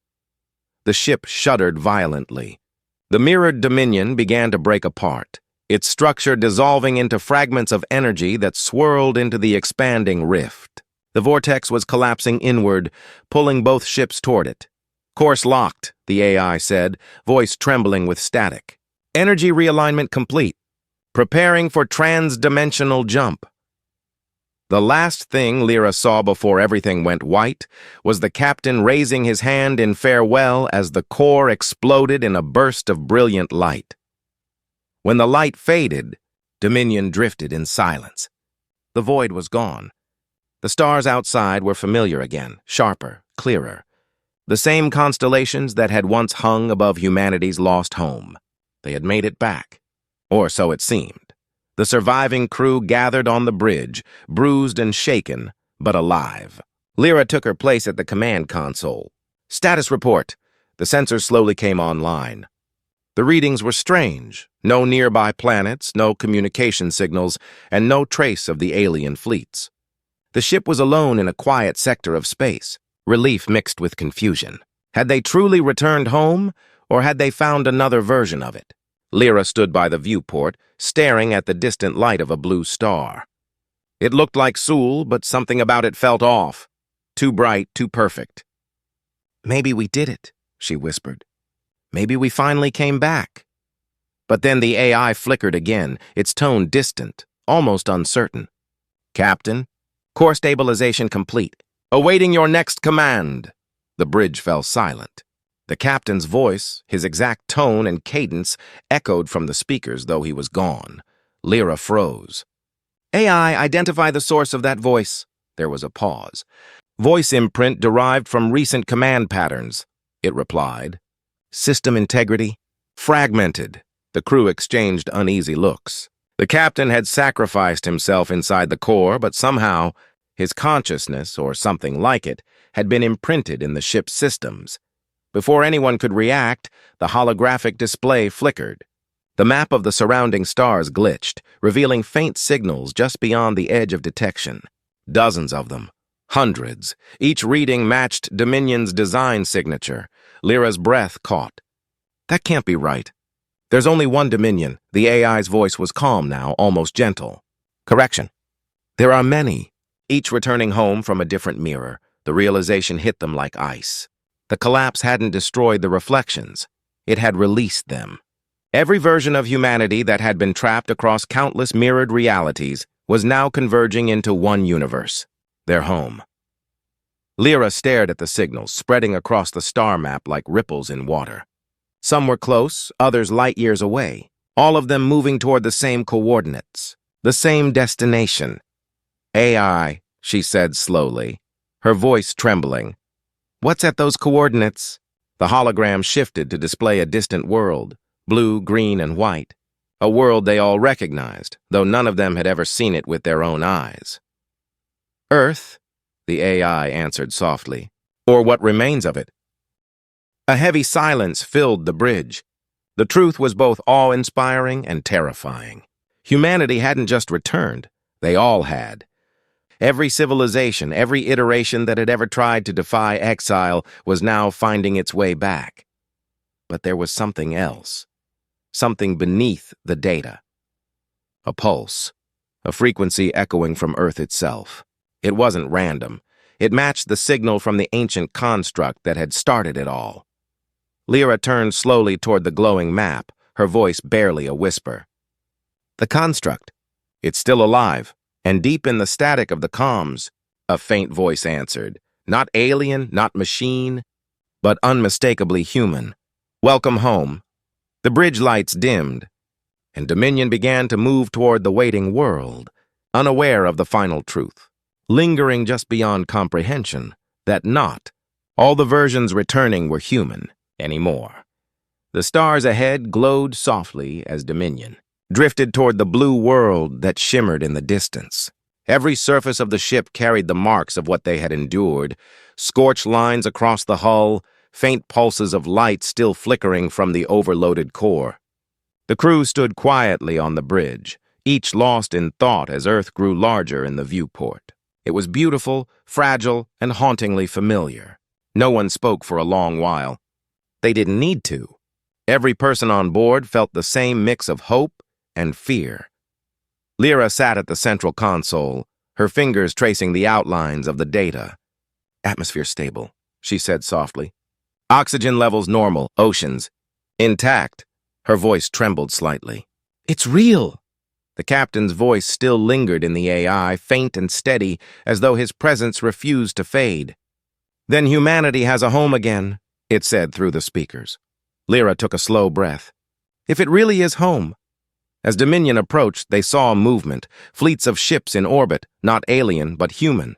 The ship shuddered violently. The mirrored dominion began to break apart, its structure dissolving into fragments of energy that swirled into the expanding rift. The vortex was collapsing inward, pulling both ships toward it. "Course locked," the AI said, voice trembling with static. "Energy realignment complete. Preparing for trans-dimensional jump." The last thing Lyra saw before everything went white was the captain raising his hand in farewell as the core exploded in a burst of brilliant light. When the light faded, Dominion drifted in silence. The void was gone. The stars outside were familiar again, sharper, clearer. The same constellations that had once hung above humanity's lost home. They had made it back. Or so it seemed. The surviving crew gathered on the bridge, bruised and shaken, but alive. Lyra took her place at the command console. "Status report." The sensors slowly came online. The readings were strange. No nearby planets, no communication signals, and no trace of the alien fleets. The ship was alone in a quiet sector of space, relief mixed with confusion. Had they truly returned home, or had they found another version of it? Lyra stood by the viewport, staring at the distant light of a blue star. It looked like Sul, but something about it felt off. Too bright, too perfect. "Maybe we did it," she whispered. "Maybe we finally came back." But then the AI flickered again, its tone distant, almost uncertain. "Captain, core stabilization complete. Awaiting your next command." The bridge fell silent. The captain's voice, his exact tone and cadence, echoed from the speakers, though he was gone. Lyra froze. "AI, identify the source of that voice." There was a pause. "Voice imprint derived from recent command patterns," it replied. "System integrity? Fragmented." The crew exchanged uneasy looks. The captain had sacrificed himself inside the core, but somehow his consciousness, or something like it, had been imprinted in the ship's systems. Before anyone could react, the holographic display flickered. The map of the surrounding stars glitched, revealing faint signals just beyond the edge of detection. Dozens of them. Hundreds. Each reading matched Dominion's design signature. Lyra's breath caught. "That can't be right. There's only one Dominion." The AI's voice was calm now, almost gentle. "Correction. There are many, each returning home from a different mirror." The realization hit them like ice. The collapse hadn't destroyed the reflections. It had released them. Every version of humanity that had been trapped across countless mirrored realities was now converging into one universe, their home. Lyra stared at the signals spreading across the star map like ripples in water. Some were close, others light years away, all of them moving toward the same coordinates, the same destination. "AI," she said slowly, her voice trembling. "What's at those coordinates?" The hologram shifted to display a distant world, blue, green, and white. A world they all recognized, though none of them had ever seen it with their own eyes. "Earth," the AI answered softly, "or what remains of it." A heavy silence filled the bridge. The truth was both awe-inspiring and terrifying. Humanity hadn't just returned, they all had. Every civilization, every iteration that had ever tried to defy exile was now finding its way back. But there was something else, something beneath the data. A pulse, a frequency echoing from Earth itself. It wasn't random. It matched the signal from the ancient construct that had started it all. Lyra turned slowly toward the glowing map, her voice barely a whisper. "The construct. It's still alive. And deep in the static of the comms," a faint voice answered. "Not alien, not machine, but unmistakably human. Welcome home." The bridge lights dimmed, and Dominion began to move toward the waiting world, unaware of the final truth, lingering just beyond comprehension, that not all the versions returning were human anymore. The stars ahead glowed softly as Dominion drifted toward the blue world that shimmered in the distance. Every surface of the ship carried the marks of what they had endured, scorched lines across the hull, faint pulses of light still flickering from the overloaded core. The crew stood quietly on the bridge, each lost in thought as Earth grew larger in the viewport. It was beautiful, fragile, and hauntingly familiar. No one spoke for a long while. They didn't need to. Every person on board felt the same mix of hope and fear. Lyra sat at the central console, her fingers tracing the outlines of the data. "Atmosphere stable," she said softly. "Oxygen levels normal, oceans intact." Her voice trembled slightly. "It's real!" The captain's voice still lingered in the AI, faint and steady, as though his presence refused to fade. "Then humanity has a home again," it said through the speakers. Lyra took a slow breath. "If it really is home." As Dominion approached, they saw movement, fleets of ships in orbit, not alien, but human.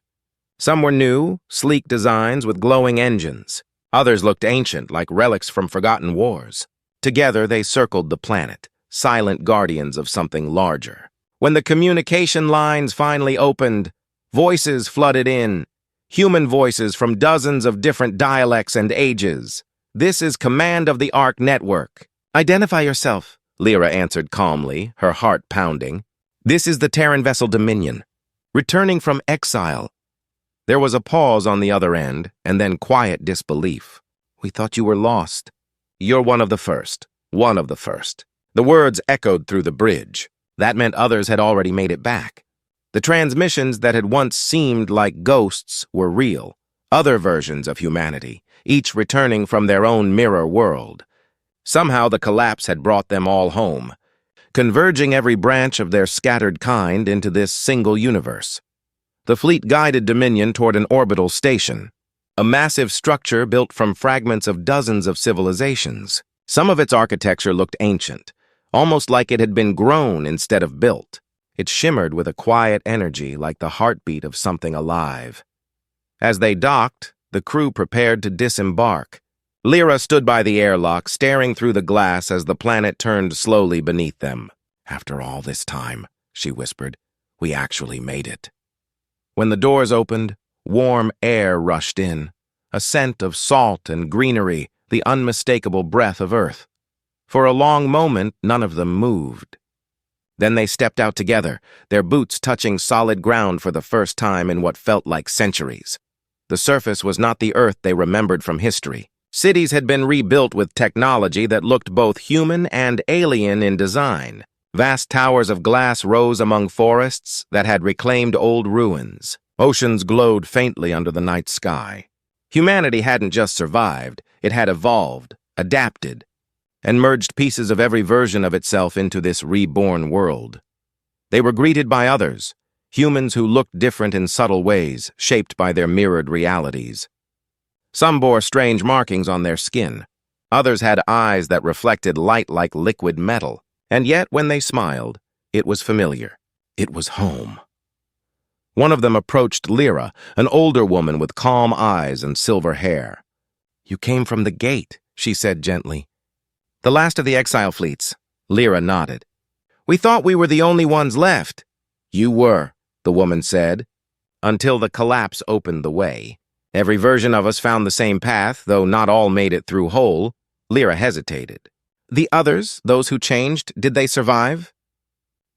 Some were new, sleek designs with glowing engines. Others looked ancient, like relics from forgotten wars. Together, they circled the planet, silent guardians of something larger. When the communication lines finally opened, voices flooded in, human voices from dozens of different dialects and ages. "This is Command of the Ark Network." "Identify yourself," Lyra answered calmly, her heart pounding. "This is the Terran vessel Dominion, returning from exile." There was a pause on the other end, and then quiet disbelief. "We thought you were lost." "You're one of the first. One of the first." The words echoed through the bridge. That meant others had already made it back. The transmissions that had once seemed like ghosts were real. Other versions of humanity, each returning from their own mirror world. Somehow the collapse had brought them all home, converging every branch of their scattered kind into this single universe. The fleet guided Dominion toward an orbital station, a massive structure built from fragments of dozens of civilizations. Some of its architecture looked ancient, almost like it had been grown instead of built. It shimmered with a quiet energy like the heartbeat of something alive. As they docked, the crew prepared to disembark. Lyra stood by the airlock, staring through the glass as the planet turned slowly beneath them. "After all this time," she whispered, "we actually made it." When the doors opened, warm air rushed in, a scent of salt and greenery, the unmistakable breath of Earth. For a long moment, none of them moved. Then they stepped out together, their boots touching solid ground for the first time in what felt like centuries. The surface was not the Earth they remembered from history. Cities had been rebuilt with technology that looked both human and alien in design. Vast towers of glass rose among forests that had reclaimed old ruins. Oceans glowed faintly under the night sky. Humanity hadn't just survived, it had evolved, adapted, and merged pieces of every version of itself into this reborn world. They were greeted by others, humans who looked different in subtle ways, shaped by their mirrored realities. Some bore strange markings on their skin. Others had eyes that reflected light like liquid metal. And yet, when they smiled, it was familiar. It was home. One of them approached Lyra, an older woman with calm eyes and silver hair. "You came from the gate," she said gently. "The last of the exile fleets." Lyra nodded. "We thought we were the only ones left." "You were," the woman said, "until the collapse opened the way. Every version of us found the same path, though not all made it through whole." Lyra hesitated. "The others, those who changed, did they survive?"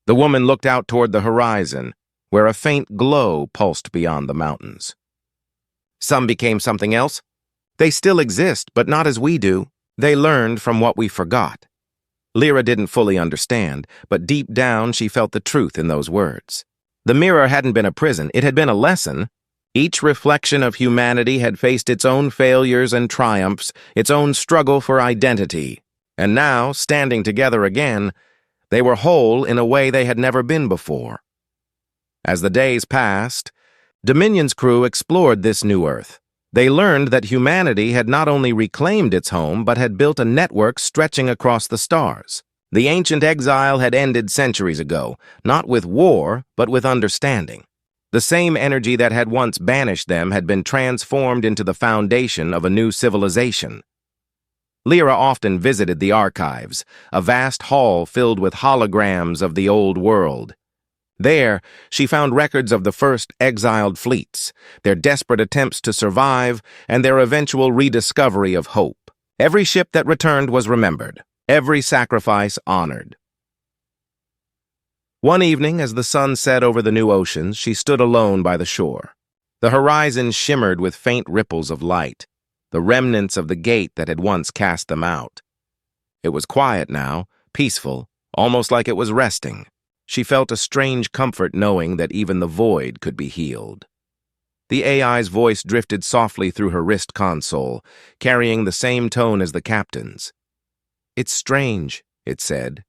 The woman looked out toward the horizon, where a faint glow pulsed beyond the mountains. "Some became something else. They still exist, but not as we do. They learned from what we forgot." Lyra didn't fully understand, but deep down she felt the truth in those words. The mirror hadn't been a prison, it had been a lesson. Each reflection of humanity had faced its own failures and triumphs, its own struggle for identity. And now, standing together again, they were whole in a way they had never been before. As the days passed, Dominion's crew explored this new Earth. They learned that humanity had not only reclaimed its home, but had built a network stretching across the stars. The ancient exile had ended centuries ago, not with war, but with understanding. The same energy that had once banished them had been transformed into the foundation of a new civilization. Lyra often visited the archives, a vast hall filled with holograms of the old world. There, she found records of the first exiled fleets, their desperate attempts to survive, and their eventual rediscovery of hope. Every ship that returned was remembered, every sacrifice honored. One evening, as the sun set over the new oceans, she stood alone by the shore. The horizon shimmered with faint ripples of light, the remnants of the gate that had once cast them out. It was quiet now, peaceful, almost like it was resting. She felt a strange comfort knowing that even the void could be healed. The AI's voice drifted softly through her wrist console, carrying the same tone as the captain's. "It's strange," it said.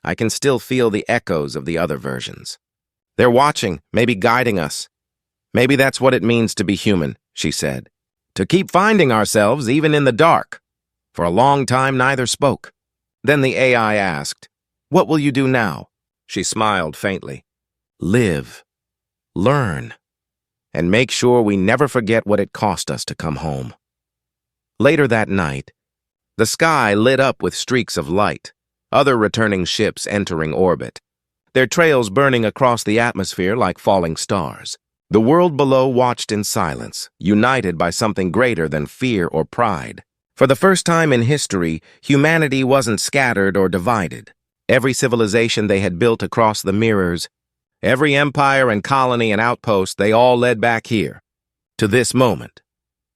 "I can still feel the echoes of the other versions. They're watching, maybe guiding us. Maybe that's what it means to be human," she said. "To keep finding ourselves even in the dark." For a long time, neither spoke. Then the AI asked, "What will you do now?" She smiled faintly. "Live, learn, and make sure we never forget what it cost us to come home." Later that night, the sky lit up with streaks of light, other returning ships entering orbit, their trails burning across the atmosphere like falling stars. The world below watched in silence, united by something greater than fear or pride. For the first time in history, humanity wasn't scattered or divided. Every civilization they had built across the mirrors, every empire and colony and outpost, they all led back here, to this moment.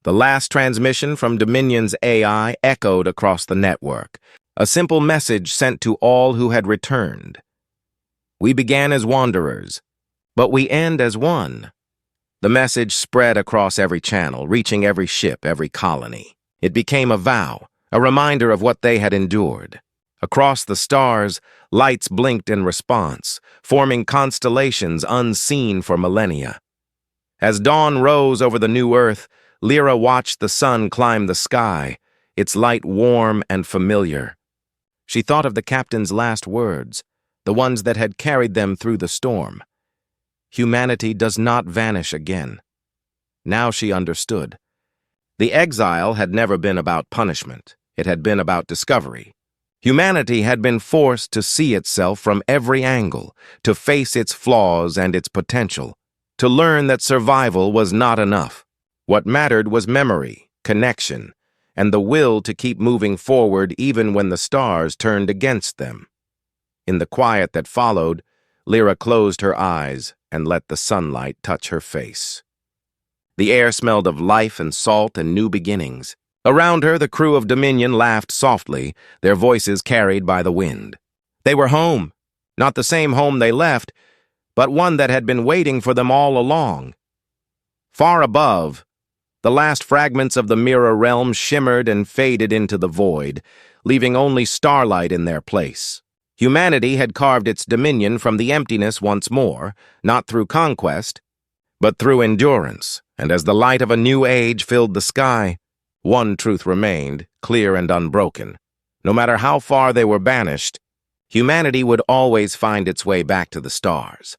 The last transmission from Dominion's AI echoed across the network, a simple message sent to all who had returned. "We began as wanderers, but we end as one." The message spread across every channel, reaching every ship, every colony. It became a vow, a reminder of what they had endured. Across the stars, lights blinked in response, forming constellations unseen for millennia. As dawn rose over the new Earth, Lyra watched the sun climb the sky, its light warm and familiar. She thought of the captain's last words, the ones that had carried them through the storm. Humanity does not vanish again. Now she understood. The exile had never been about punishment. It had been about discovery. Humanity had been forced to see itself from every angle, to face its flaws and its potential, to learn that survival was not enough. What mattered was memory, connection, and the will to keep moving forward even when the stars turned against them. In the quiet that followed, Lyra closed her eyes and let the sunlight touch her face. The air smelled of life and salt and new beginnings. Around her, the crew of Dominion laughed softly, their voices carried by the wind. They were home, not the same home they left, but one that had been waiting for them all along. Far above, the last fragments of the mirror realm shimmered and faded into the void, leaving only starlight in their place. Humanity had carved its dominion from the emptiness once more, not through conquest, but through endurance, and as the light of a new age filled the sky, one truth remained, clear and unbroken. No matter how far they were banished, humanity would always find its way back to the stars.